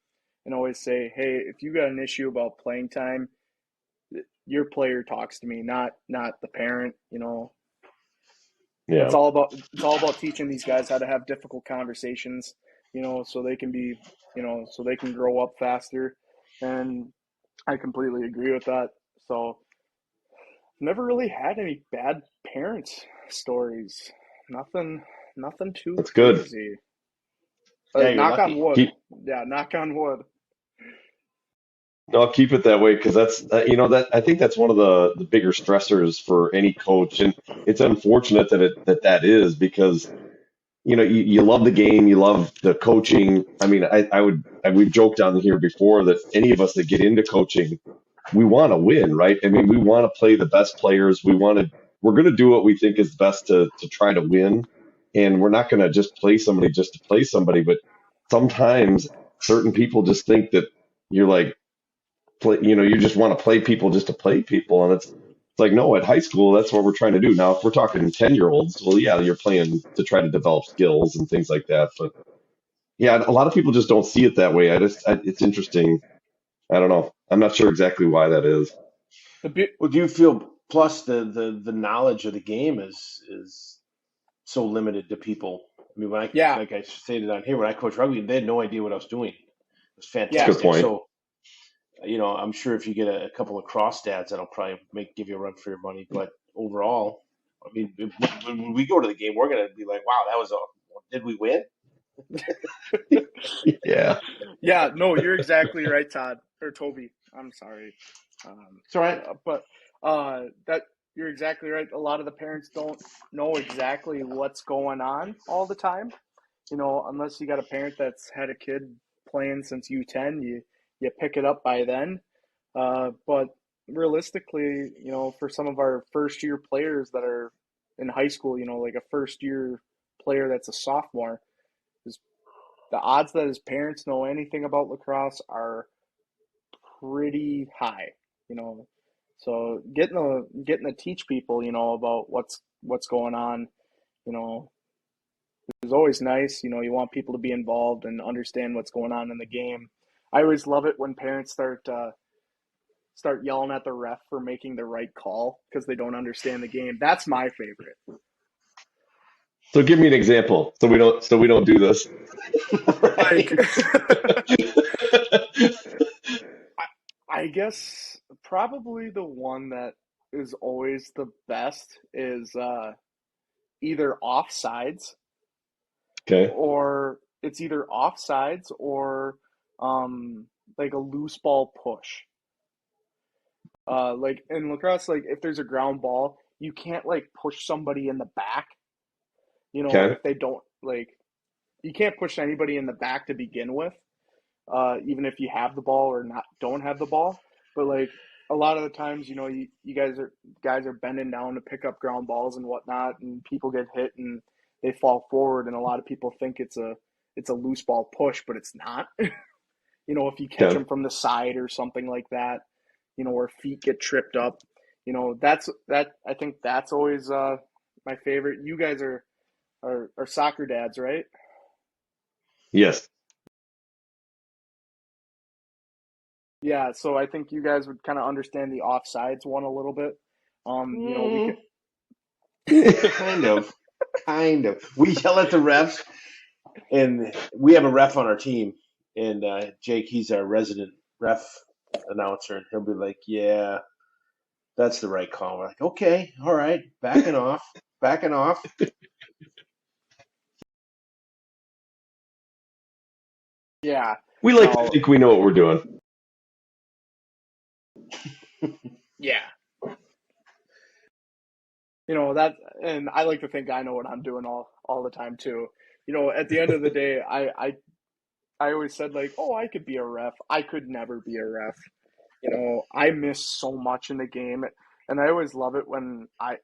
and always say, hey, if you got an issue about playing time, your player talks to me, not the parent. You know, Yeah, it's all about teaching these guys how to have difficult conversations, you know, so they can be, you know, so they can grow up faster. And I completely agree with that. So never really had any bad parents stories. Nothing nothing too that's good. crazy. Yeah, you're Knock on lucky. wood. Keep Yeah, knock on wood. No, I'll keep it that way because that's that I think that's one of the bigger stressors for any coach, and it's unfortunate that is because you love the game, you love the coaching. I mean, we've joked on here before that any of us that get into coaching, we want to win, right? I mean, we want to play the best players. We're going to do what we think is best to try to win, and we're not going to just play somebody just to play somebody. But sometimes certain people just think that you're like you just want to play people just to play people, and it's like no, at high school that's what we're trying to do. Now, if we're talking 10-year-olds, well, yeah, you're playing to try to develop skills and things like that. But yeah, a lot of people just don't see it that way. It's interesting. I don't know. I'm not sure exactly why that is. The bit Well, do you feel plus the knowledge of the game is so limited to people? I mean, Yeah, like I stated on here, when I coached rugby, they had no idea what I was doing. It was It's a yeah. good fantastic. point. So, I'm sure if you get a couple of cross stats, that'll probably give you a run for your money. But overall, I mean, when we go to the game, we're gonna be like, wow, that was did we win? Yeah, Yeah, no, you're exactly right, Todd or Toby. I'm sorry, It's all right. but that you're exactly right. A lot of the parents don't know exactly what's going on all the time. You know, unless you got a parent that's had a kid playing since U10, you pick it up by then. But realistically, you know, for some of our first year players that are in high school, you know, like a first year player that's a sophomore, is the odds that his parents know anything about lacrosse are pretty high, you know. So getting to teach people, you know, about what's going on, you know, is always nice. You know, you want people to be involved and understand what's going on in the game. I always love it when parents start yelling at the ref for making the right call because they don't understand the game. That's my favorite. so give me an example so we don't do this. Like, Right. I guess probably the one that is always the best is either offsides Okay. or um, like a loose ball push. Like in lacrosse, like if there's a ground ball, you can't like push somebody in the back. You know, Okay. if they don't like, you can't push anybody in the back to begin with. Even if you have the ball or not don't have the ball. But like a lot of the times, you know, you guys are bending down to pick up ground balls and whatnot, and people get hit and they fall forward, and a lot of people think it's a loose ball push, but it's not. You know, if you catch Okay. them from the side or something like that, you know, or feet get tripped up, you know, that I think that's always my favorite. You guys are soccer dads, right? Yes. Yeah, so I think you guys would kind of understand the offsides one a little bit. You know, we could. Mm, kind of, kind of. We yell at the refs, and we have a ref on our team, and Jake, he's our resident ref announcer, and he'll be like, "Yeah, That's the right call. We're like, okay, all right, backing off, backing off. Yeah. We like to No. think we know what we're doing. Yeah. That, and I like to think I know what I'm doing all the time too. At the end of the day, I always said like, oh, I could be a ref. I could never be a ref. I miss so much in the game, and I always love it when I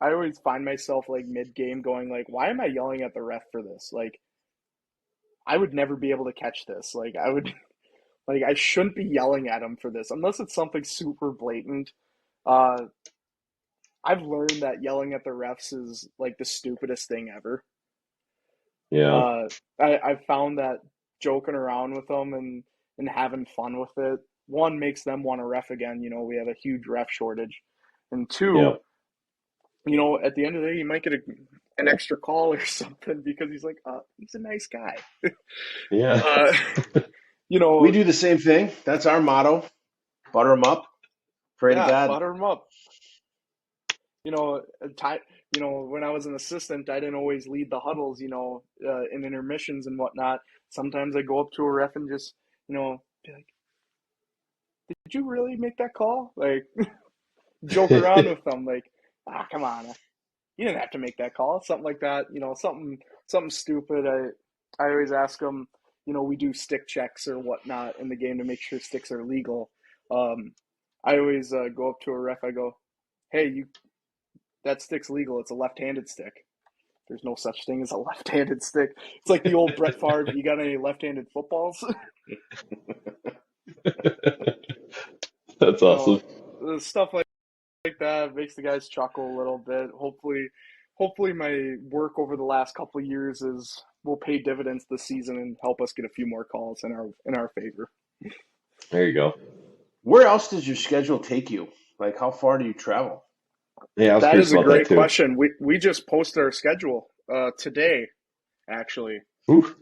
always find myself like mid game going like, why am I yelling at the ref for this? Like, I would never be able to catch this. Like, I would like I shouldn't be yelling at him for this unless it's something super blatant. Uh, I've learned that yelling at the refs is like the stupidest thing ever. Yeah. Uh, I've found that joking around with them and having fun with it, one, makes them want to ref again. We have a huge ref shortage. And Yeah. two, at the end of the day, you might get an extra call or something because he's like, he's a nice guy. Yeah. Uh, you We know, do the same thing. That's our motto. Butter them up. Pray to yeah, God. butter him up. You know, time, when I was an assistant, I didn't always lead the huddles, in intermissions and whatnot. Sometimes I go up to a ref and just, be like, did you really make that call? Like, joke around with them, like, come on, you didn't have to make that call, something like that. Something stupid. I always ask them. We do stick checks or whatnot in the game to make sure sticks are legal. I always go up to a ref. I go, hey, that stick's legal. It's a left-handed stick. There's no such thing as a left-handed stick. It's like the old Brett Favre. You got any left-handed footballs? That's you awesome. know, stuff like that makes the guys chuckle a little bit. Hopefully, my work over the last couple of years will pay dividends this season and help us get a few more calls in our favor. There you go. Where else does your schedule take you? Like, how far do you travel? Yeah, I was That curious is a about that great too. question. We just posted our schedule today, actually. Ooh,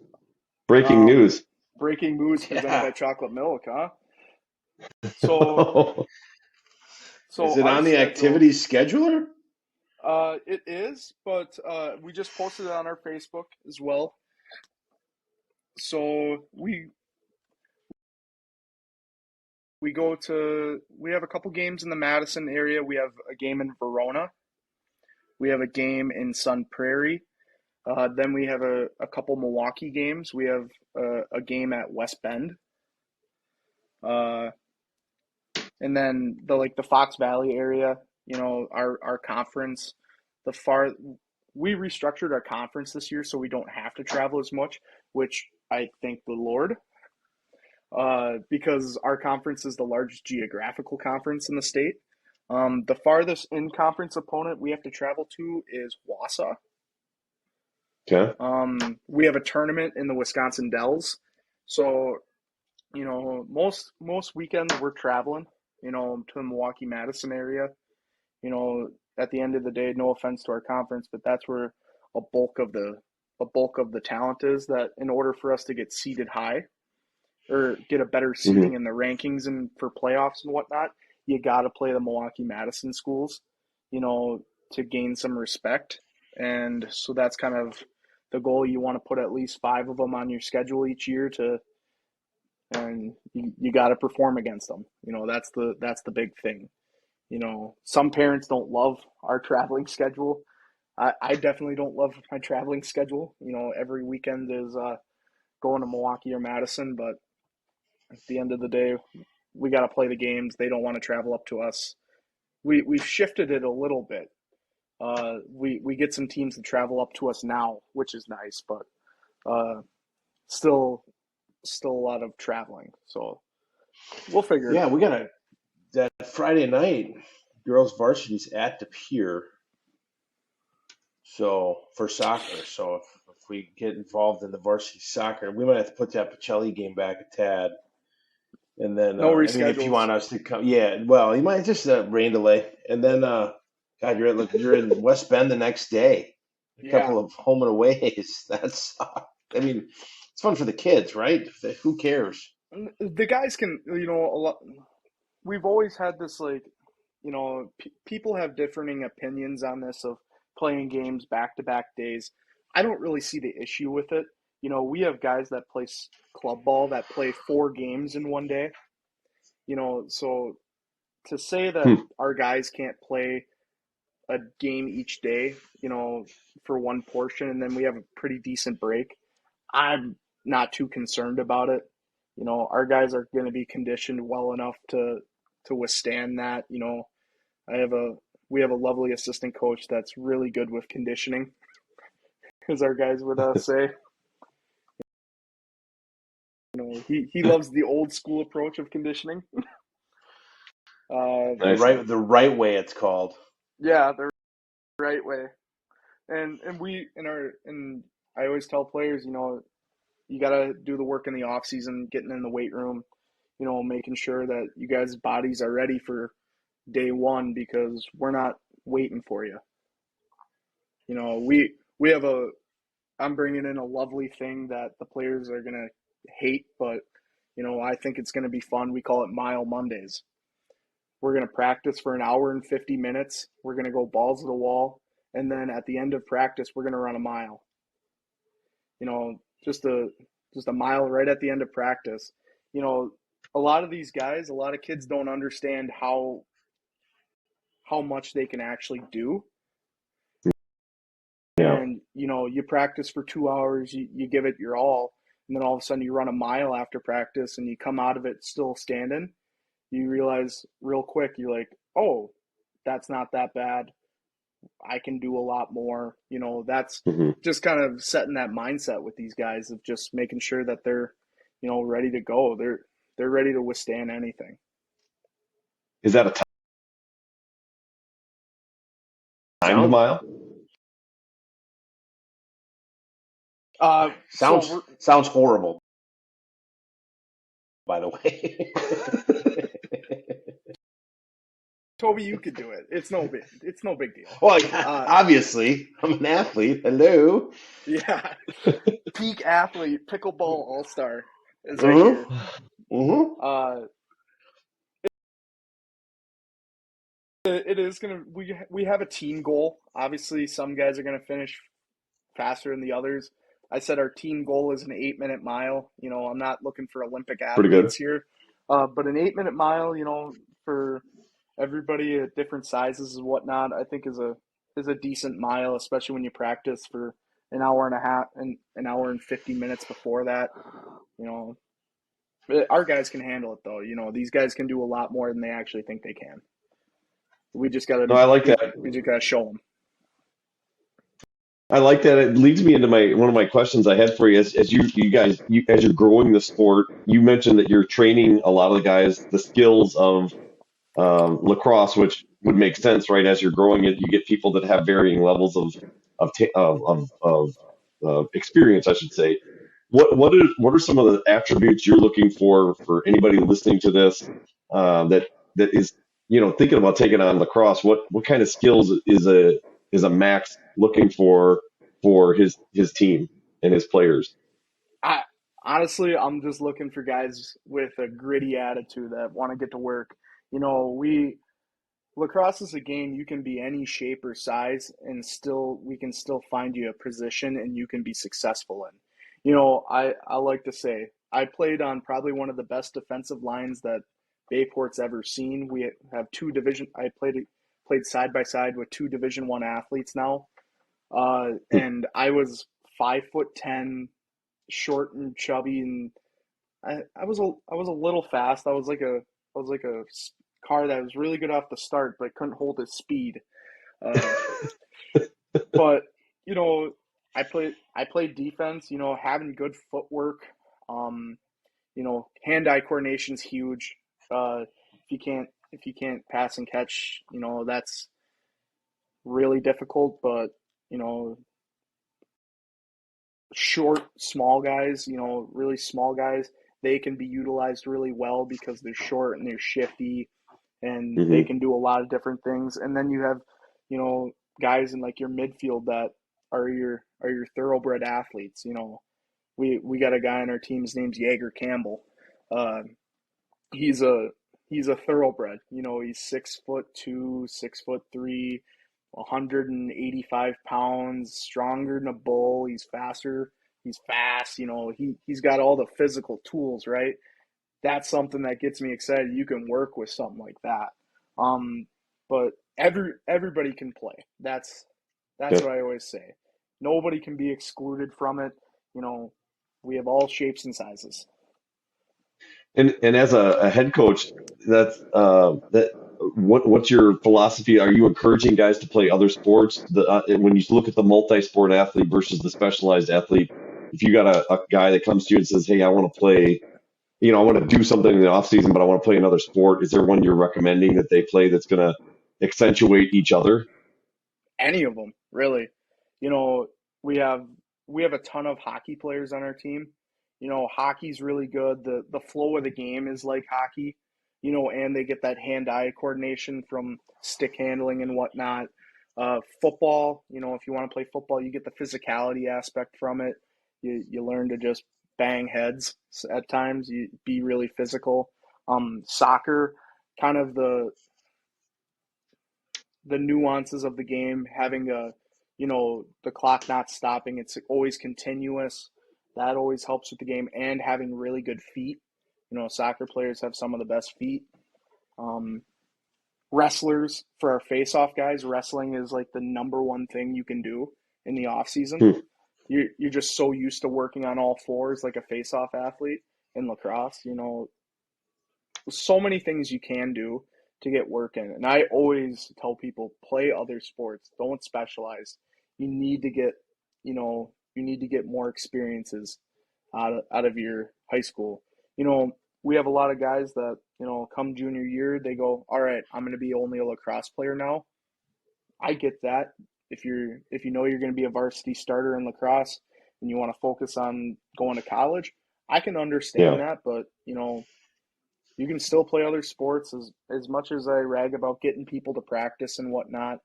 breaking Um, news. breaking news presented Yeah. by Chocolate Milk, huh? So Is so it our on the schedule, activities scheduler? it is, but we just posted it on our Facebook as well. So we have a couple games in the Madison area. We have a game in Verona. We have a game in Sun Prairie. Then we have a couple Milwaukee games. We have a game at West Bend. Uh, and then the Fox Valley area, our conference, the far we restructured our conference this year so we don't have to travel as much, which I thank the Lord, because our conference is the largest geographical conference in the state. The farthest in conference opponent we have to travel to is Wausau. Okay. We have a tournament in the Wisconsin Dells, so most weekends we're traveling, to the Milwaukee Madison area. At the end of the day, no offense to our conference, but that's where a bulk of the a bulk of the talent is. That in order for us to get seated high or get a better Hmm. seating in the rankings and for playoffs and whatnot, you got to play the Milwaukee Madison schools, you know, to gain some respect. And so that's kind of the goal. You want to put at least 5 of them on your schedule each year and you got to perform against them. That's the big thing. Some parents don't love our traveling schedule. I definitely don't love my traveling schedule. Every weekend is going to Milwaukee or Madison, but at the end of the day, we got to play the games. They don't want to travel up to us. We've shifted it a little bit. We get some teams to travel up to us now, which is nice, but uh, still still a lot of traveling. So we'll figure it Yeah, out. we got that Friday night. Girls varsity's at the pier. So for soccer. So if we get involved in the varsity soccer, we might have to put that Pacelli game back a tad. And then, No I mean, if you reschedules. want us to come, yeah, well, you might just rain delay, and then, God, you're in West Bend the next day. A Yeah, couple of home and aways. That's, I mean, it's fun for the kids, right? Who cares? the guys can. A lot. We've always had this like people have differing opinions on this of playing games back to back days. I don't really see the issue with it. We have guys that play club ball that play 4 games in one day. So to say that Hmm. our guys can't play a game each day, for one portion, and then we have a pretty decent break, I'm not too concerned about it. Our guys are going to be conditioned well enough to withstand that. I have a we have a lovely assistant coach that's really good with conditioning, as our guys would say. He loves the old school approach of conditioning. The Nice. right way, it's called. Yeah, the right way. And I always tell players, you got to do the work in the off season, getting in the weight room, making sure that you guys' bodies are ready for day one, because we're not waiting for you. We have I'm bringing in a lovely thing that the players are gonna hate, but I think it's gonna be fun. We call it Mile Mondays. We're gonna practice for an hour and 50 minutes. We're gonna go balls to the wall, and then at the end of practice, we're gonna run a mile. You know, just a just a mile right at the end of practice. A lot of these guys, a lot of kids don't understand how much they can actually do. Yeah. And you practice for 2 hours, you give it your all, and then all of a sudden you run a mile after practice and you come out of it still standing. You realize real quick, you're like, oh, that's not that bad. I can do a lot more. That's Hmm. just kind of setting that mindset with these guys of just making sure that they're ready to go. They're ready to withstand anything. Is that a timed Sound mile? So sounds sounds horrible, by the way. Toby, you could do it. It's no big deal. Well, obviously, I'm an athlete. Hello. Yeah. Peak athlete, pickleball all-star is right here. Mm-hmm. Mm-hmm. It is gonna we have a team goal. Obviously, some guys are gonna finish faster than the others. I said our team goal is an 8-minute mile. I'm not looking for Olympic Pretty good. athletes here, but an 8-minute mile, for everybody at different sizes and whatnot, I think is a decent mile, especially when you practice for an hour and a half and an hour and 50 minutes before that. You know, our guys can handle it though. These guys can do a lot more than they actually think they can. We just gotta No, I like that. we just gotta show them. I like that. It leads me into one of my questions I had for you. As you guys, as you're growing the sport, you mentioned that you're training a lot of the guys the skills of lacrosse, which would make sense, right? As you're growing it, you get people that have varying levels of experience, I should say. What are some of the attributes you're looking for anybody listening to this that is thinking about taking on lacrosse? What kind of skills is a Max looking for his team and his players? I honestly, I'm just looking for guys with a gritty attitude that want to get to work. We lacrosse is a game you can be any shape or size, and we can still find you a position and you can be successful in. I like to say I played on probably one of the best defensive lines that Bayport's ever seen. We have I played side by side with two Division 1 athletes now, and I was 5'10", short and chubby, and I was a little fast. I was like a car that was really good off the start, but couldn't hold its speed. Uh, but you know, I played defense. Having good footwork. Um, hand-eye coordination's huge. If you can't pass and catch, that's really difficult. But you know, short, small guys, really small guys, they can be utilized really well because they're short and they're shifty and they Hmm. can do a lot of different things. And then you have, guys in like your midfield that are your thoroughbred athletes. We got a guy on our team. His name's Jaeger Campbell. Uh, he's a he's a thoroughbred. He's 6'2", 6'3", 185 pounds, stronger than a bull. He's faster. He's fast. He's got all the physical tools, right? That's something that gets me excited. You can work with something like that. But everybody can play. That's Yeah. what I always say. Nobody can be excluded from it. We have all shapes and sizes. And as a head coach, what's your philosophy? Are you encouraging guys to play other sports? When you look at the multi-sport athlete versus the specialized athlete, if you got a guy that comes to you and says, "Hey, I want to play, I want to do something in the off season, but I want to play another sport," is there one you're recommending that they play that's going to accentuate each other? Any of them, really. You know, we have we have a ton of hockey players on our team. Hockey's really good. The flow of the game is like hockey. And they get that hand-eye coordination from stick handling and whatnot. Football, if you want to play football, you get the physicality aspect from it. You learn to just bang heads at times. You be really physical. Soccer, kind of the nuances of the game, having the clock not stopping, it's always continuous. That always helps with the game, and having really good feet. Soccer players have some of the best feet. Um, Wrestlers, for our face-off guys, wrestling is like the number one thing you can do in the off season. Hmm. You're just so used to working on all fours like a face-off athlete in lacrosse. So many things you can do to get work in. And I always tell people, play other sports. Don't specialize. You need to get, more experiences out of your high school. We have a lot of guys that, come junior year, they go, all right, I'm going to be only a lacrosse player now. I get that. If you know you're going to be a varsity starter in lacrosse and you want to focus on going to college, I can understand Yeah. that, but you can still play other sports as much as I rag about getting people to practice and whatnot.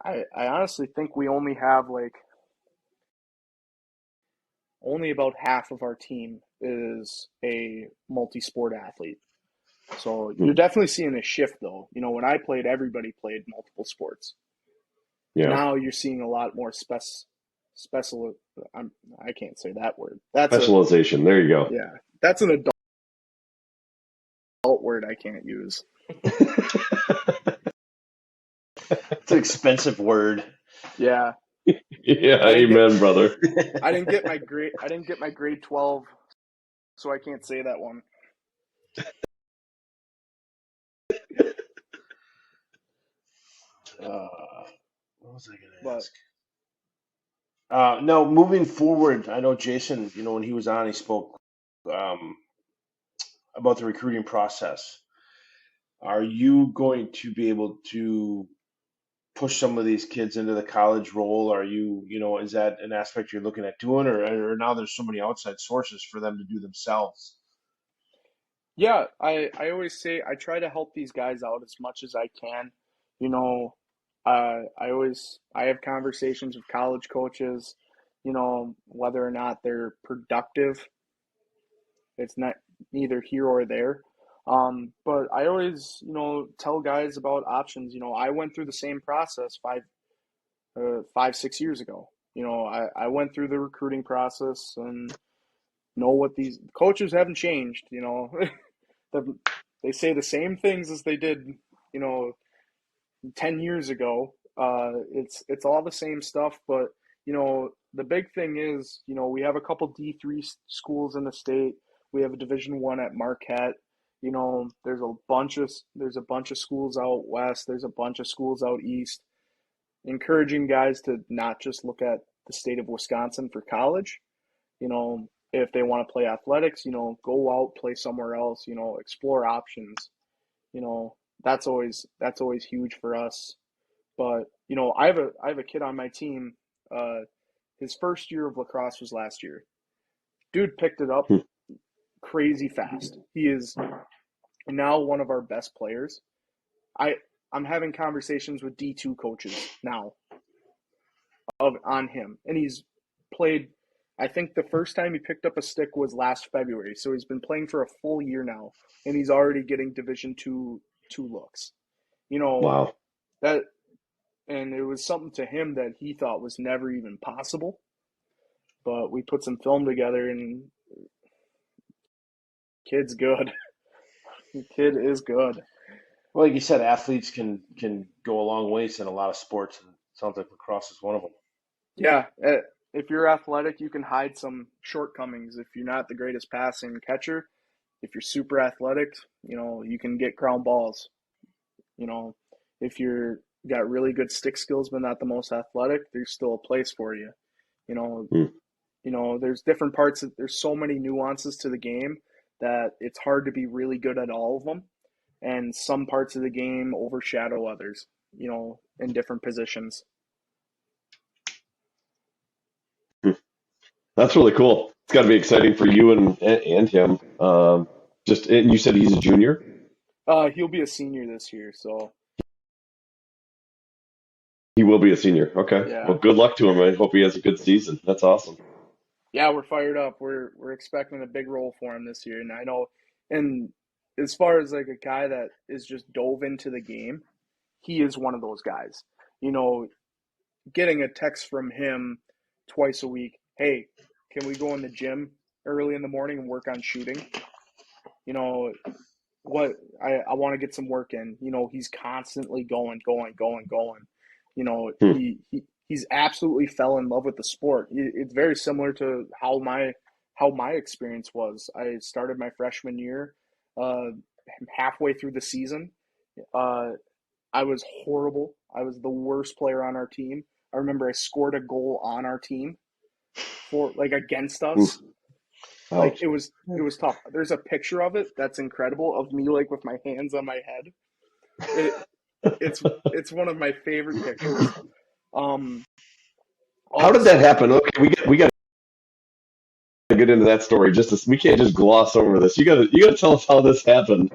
I honestly think we only have only about half of our team is a multi-sport athlete. So you're Hmm. definitely seeing a shift though. When I played, everybody played multiple sports. Yeah. Now you're seeing a lot more special. I can't say that word. That's a Specialization. There you go. yeah. That's an adult word I can't use. It's an expensive word. Yeah, Yeah. I didn't get Amen, brother. I didn't get my grade 12, so I can't say that one. What was I going to But ask? No, moving forward, I know Jason, when he was on, he spoke um, about the recruiting process. Are you going to be able to push some of these kids into the college role? Are you, is that an aspect you're looking at doing, or now there's so many outside sources for them to do themselves? yeah, I always say I try to help these guys out as much as I can. You know, I have conversations with college coaches. Whether or not they're productive, it's not neither here or there. But I always, tell guys about options. I went through the same process 6 years ago. I went through the recruiting process and know what these coaches haven't changed. the, they say the same things as they did, you know, 10 years ago. It's all the same stuff, but the big thing is, we have a couple D3 schools in the state. We have a Division 1 at Marquette. There's a bunch of schools out west. There's a bunch of schools out east. Encouraging guys to not just look at the state of Wisconsin for college. If they want to play athletics, go out, play somewhere else. Explore options. That's always huge for us. But I have a kid on my team. Uh, his first year of lacrosse was last year. Dude picked it up Hmm. crazy fast. He is now one of our best players. I I'm having conversations with D2 coaches now on him, and he's played. I think the first time he picked up a stick was last February. So he's been playing for a full year now, and he's already getting Division two looks. You know Wow. that, and it was something to him that he thought was never even possible. But we put some film together, and kid's good. The kid is good. Well, like you said, athletes can go a long ways in a lot of sports, and it sounds like lacrosse is one of them. Yeah, if you're athletic, you can hide some shortcomings. If you're not the greatest passing catcher, if you're super athletic, you can get ground balls. You know, if you're got really good stick skills but not the most athletic, there's still a place for you. You know, Hmm. there's different parts there's so many nuances to the game that it's hard to be really good at all of them. And some parts of the game overshadow others, in different positions. That's really cool. It's got to be exciting for you and him. And you said he's a junior. He'll be a senior this year, so He will be a senior. Okay. yeah. Well, good luck to him. I hope he has a good season. That's awesome. Yeah, we're fired up. We're expecting a big role for him this year, and I know. And as far as like a guy that is just dove into the game, he is one of those guys. You know, getting a text from him twice a week. Hey, can we go in the gym early in the morning and work on shooting? You know what? I want to get some work in. He's constantly going, going, going, going. You know, Hmm. he's absolutely fell in love with the sport. It's very similar to how my experience was. I started my freshman year, uh, halfway through the season. Uh, I was horrible. I was the worst player on our team. I remember I scored a goal on our team for like against Oof. us. Like Ouch. it was tough. There's a picture of it that's incredible of me like with my hands on my head. It it's one of my favorite pictures. Um, How did that also, happen? Okay, we got to get into that story. We can't just gloss over this. You got to tell us how this happened.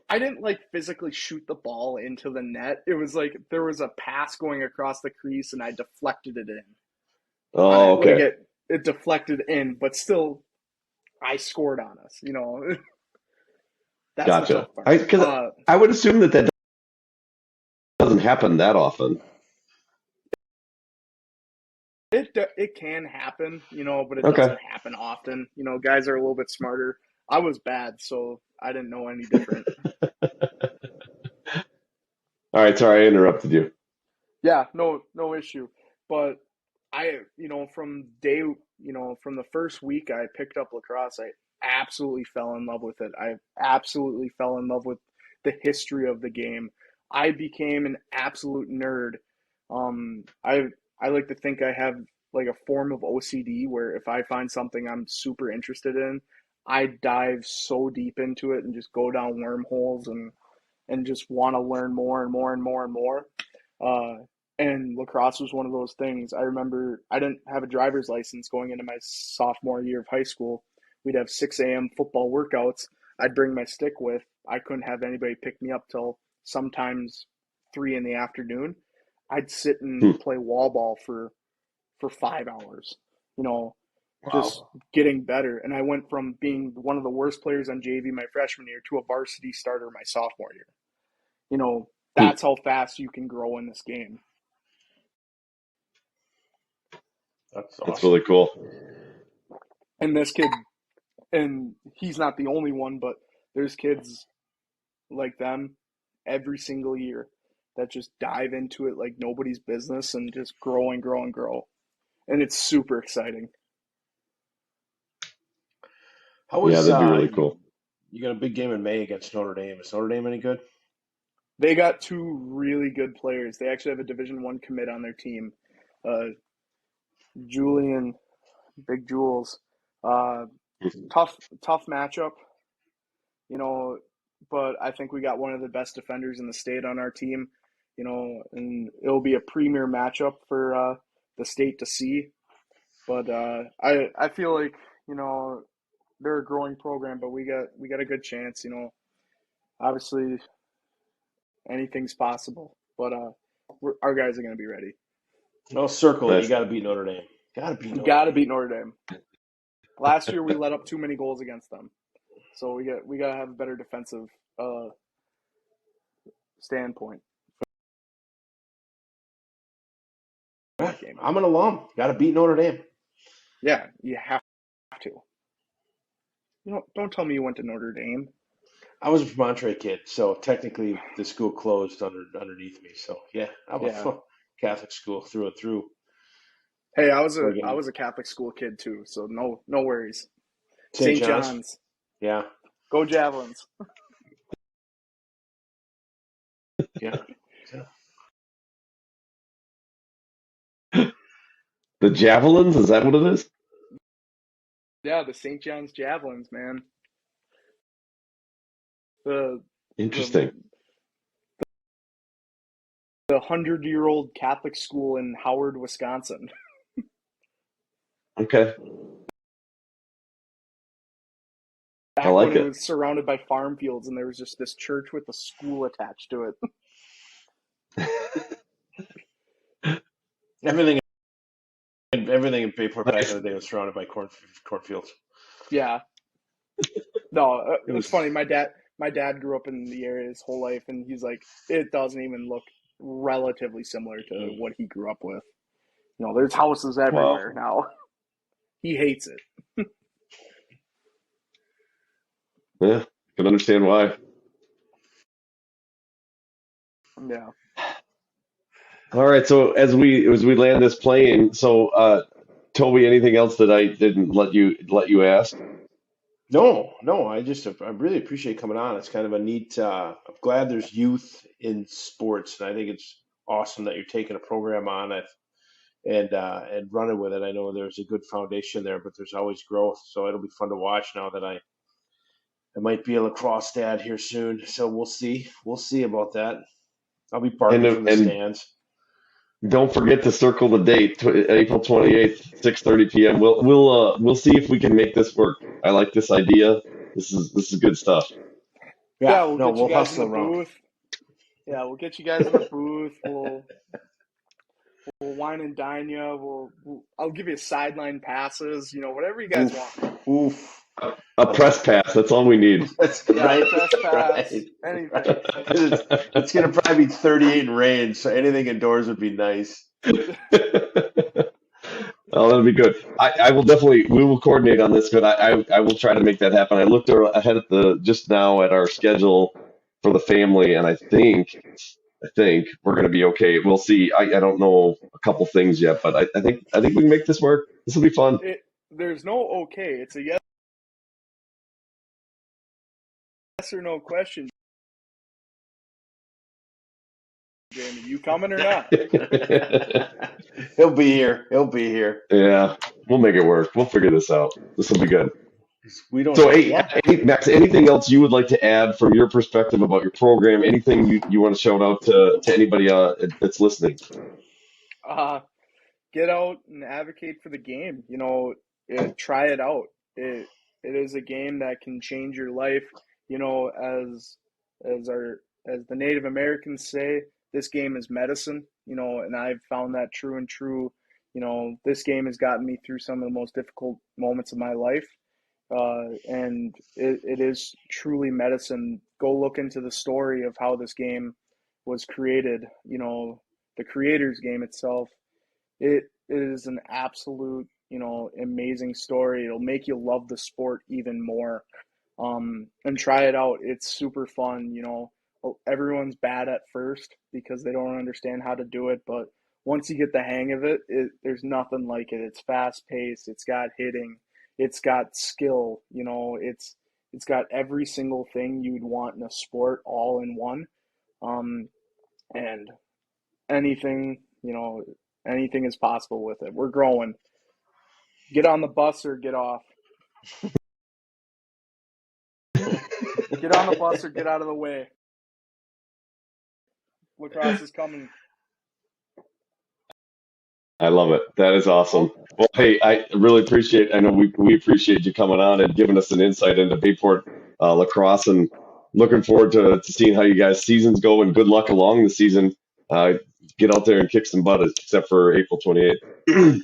I didn't like physically shoot the ball into the net. It was like there was a pass going across the crease and I deflected it in on Oh, it. Like okay. it deflected in, but still I scored on us. That's the Gotcha. tough part. Because I would assume that doesn't happen that often. It can happen, but it Okay. doesn't happen often. Guys are a little bit smarter. I was bad, so I didn't know any different. All right. Sorry, I interrupted you. Yeah, no issue. But from the first week I picked up lacrosse, I absolutely fell in love with it. I absolutely fell in love with the history of the game. I became an absolute nerd. I like to think I have like a form of OCD where if I find something I'm super interested in, I dive so deep into it and just go down wormholes and just want to learn more and more and more and more. Uh, and lacrosse was one of those things. I remember I didn't have a driver's license going into my sophomore year of high school. We'd have 6 a.m. football workouts. I'd bring my stick with. I couldn't have anybody pick me up till sometimes 3 in the afternoon. I'd sit and Hmm. play wall ball for 5 hours. You know, just Wow. getting better. And I went from being one of the worst players on JV my freshman year to a varsity starter my sophomore year. Hmm. That's how fast you can grow in this game. That's That's awesome. really cool. And this kid, and he's not the only one, but there's kids like them every single year that just dive into it like nobody's business and just grow and grow and grow. And it's super exciting. How Yeah, was that'd be really cool. you got a big game in May against Notre Dame? Is Notre Dame any good? They got two really good players. They actually have a Division 1 commit on their team. Uh, Julian, Big Jules. Uh, tough matchup. you know, but I think we got one of the best defenders in the state on our team, and it'll be a premier matchup for the state to see. But I feel like they're a growing program, but we got a good chance. Obviously anything's possible, but our guys are going to be ready. No, circle it. You Nice. got to beat Notre Dame. Got to beat We Notre got to Dame. beat Notre Dame. Last year we let up too many goals against them, so we got to have a better defensive standpoint. I'm an alum. Got to beat Notre Dame. Yeah, you have to. Don't tell me you went to Notre Dame. I was a Vermontre kid, so technically the school closed underneath me. So yeah, I'm a Catholic school through and through. Hey, I was a Catholic school kid too, so no worries. St. John's. Yeah. Go Javelins. Yeah. The Javelins, is that what it is? Yeah, the St. John's Javelins, man. Interesting. The 100-year-old Catholic school in Howard, Wisconsin. Okay. Back when it was surrounded by farm fields and there was just this church with a school attached to it. Everything in Bayport back in the day was surrounded by cornfields. Yeah. No, it was funny. My dad grew up in the area his whole life, and he's like, it doesn't even look relatively similar to what he grew up with. There's houses everywhere now. He hates it. Yeah, can understand why. Yeah. All right, so as we land this plane, so Toby, anything else that I didn't let you ask? No, I really appreciate coming on. It's kind of a neat. I'm glad there's youth in sports, and I think it's awesome that you're taking a program on it and running with it. I know there's a good foundation there, but there's always growth. So it'll be fun to watch now that I might be a lacrosse dad here soon. So we'll see. We'll see about that. I'll be barking from the stands. Don't forget to circle the date, April 28th, 6:30 p.m. We'll see if we can make this work. I like this idea. This is good stuff. Yeah, we'll get you guys in the booth. Yeah, we'll get you guys in the booth. We'll wine and dine you. I'll give you sideline passes. Whatever you guys want. Oof. A press pass. That's all we need. That's right. Press pass. Right. Anything. It's going to probably be 38 and rain, so anything indoors would be nice. Oh, that'll be good. I will definitely. We will coordinate on this, but I will try to make that happen. I looked ahead at just now at our schedule for the family, and I think we're going to be okay. We'll see. I don't know a couple things yet, but I think we can make this work. This will be fun. There's no okay. It's a yes or no question. Jamie, you coming or not? He'll be here. Yeah, we'll make it work. We'll figure this out. This will be good. We don't. So, hey, Max, anything else you would like to add from your perspective about your program? Anything you want to shout out to anybody that's listening? Get out and advocate for the game. Try it out. It is a game that can change your life. As the Native Americans say, this game is medicine. And I've found that true and true. This game has gotten me through some of the most difficult moments of my life. And it is truly medicine. Go look into the story of how this game was created. The creator's game itself. It is an absolute, amazing story. It'll make you love the sport even more. And try it out. It's super fun. Everyone's bad at first because they don't understand how to do it. But once you get the hang of it, there's nothing like it. It's fast paced. It's got hitting. It's got skill. It's got every single thing you'd want in a sport all in one. And anything is possible with it. We're growing. Get on the bus or get off. Get on the bus or get out of the way. Lacrosse is coming. I love it. That is awesome. Well, hey, I really appreciate. I know we appreciate you coming on and giving us an insight into Bayport lacrosse, and looking forward to seeing how you guys' seasons go. And good luck along the season. Get out there and kick some butt, except for April 28th.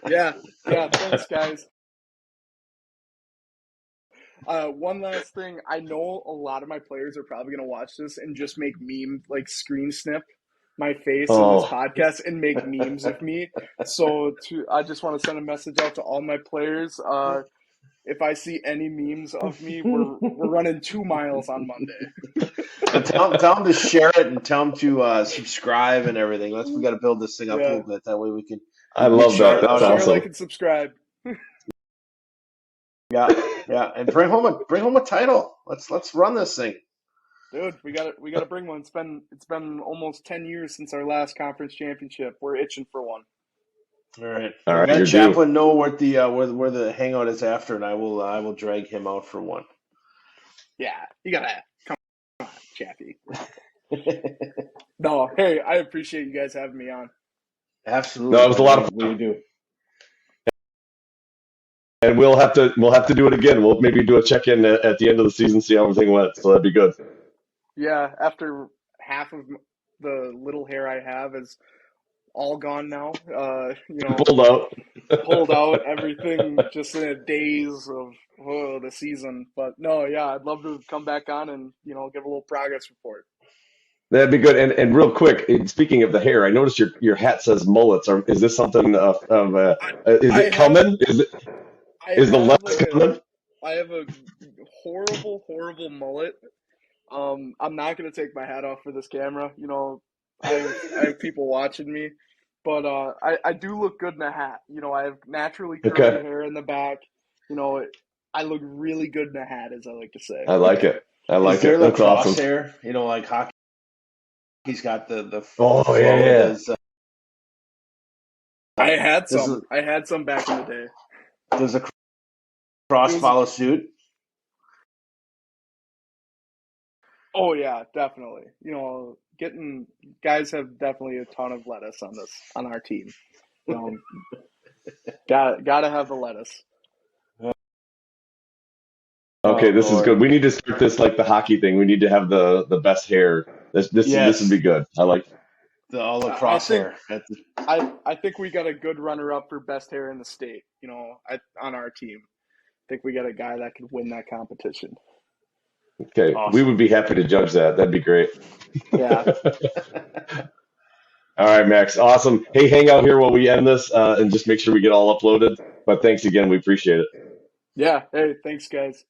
Yeah, Yeah, thanks, guys. One last thing. I know a lot of my players are probably going to watch this and just make like screen snip my face in this Oh, podcast and make memes of me. I just want to send a message out to all my players. If I see any memes of me, we're running 2 miles on Monday. And tell them to share it and tell them to subscribe and everything. We got to build this thing up a Yeah. little bit. That way we can I love share that. it out. That's Share, awesome. like, and subscribe. Yeah, and bring home a title. Let's run this thing. Dude, we gotta bring one. It's been almost 10 years since our last conference championship. We're itching for one. All right. All right, Let you're Chaplin know what the where the hangout is after, and I will drag him out for one. Yeah, you gotta come on, Chappie. No, hey, I appreciate you guys having me on. Absolutely. No, it was a lot of We do. And we'll have to do it again. We'll maybe do a check-in at the end of the season, see how everything went. So that'd be good. Yeah, after half of the little hair I have is all gone now. Pulled out. Pulled out everything just in a daze of the season. But no, yeah, I'd love to come back on and give a little progress report. That'd be good. And real quick, speaking of the hair, I noticed your hat says mullets. Is this something is it coming? Is the lettuce coming? I have a horrible, horrible mullet. I'm not gonna take my hat off for this camera. I have people watching me, but I do look good in a hat. I have naturally curly hair in the back. I look really good in a hat, as I like to say. I like it. Is there That's Crosse awesome. hair? Like hockey. He's got the oh yeah. I had some. I had some back in the day. Does a Crosse follow suit? Oh yeah, definitely. Guys have definitely a ton of lettuce on our team. Gotta have the lettuce. Okay, this is good. We need to start this like the hockey thing. We need to have the best hair. This would be good. I like all the Crosse hair. I think we got a good runner up for best hair in the state. On our team, I think we got a guy that could win that competition. Okay, awesome. We would be happy to judge that. That'd be great. Yeah. All right, Max. Awesome. Hey, hang out here while we end this and just make sure we get all uploaded. But thanks again. We appreciate it. Yeah. Hey, thanks, guys.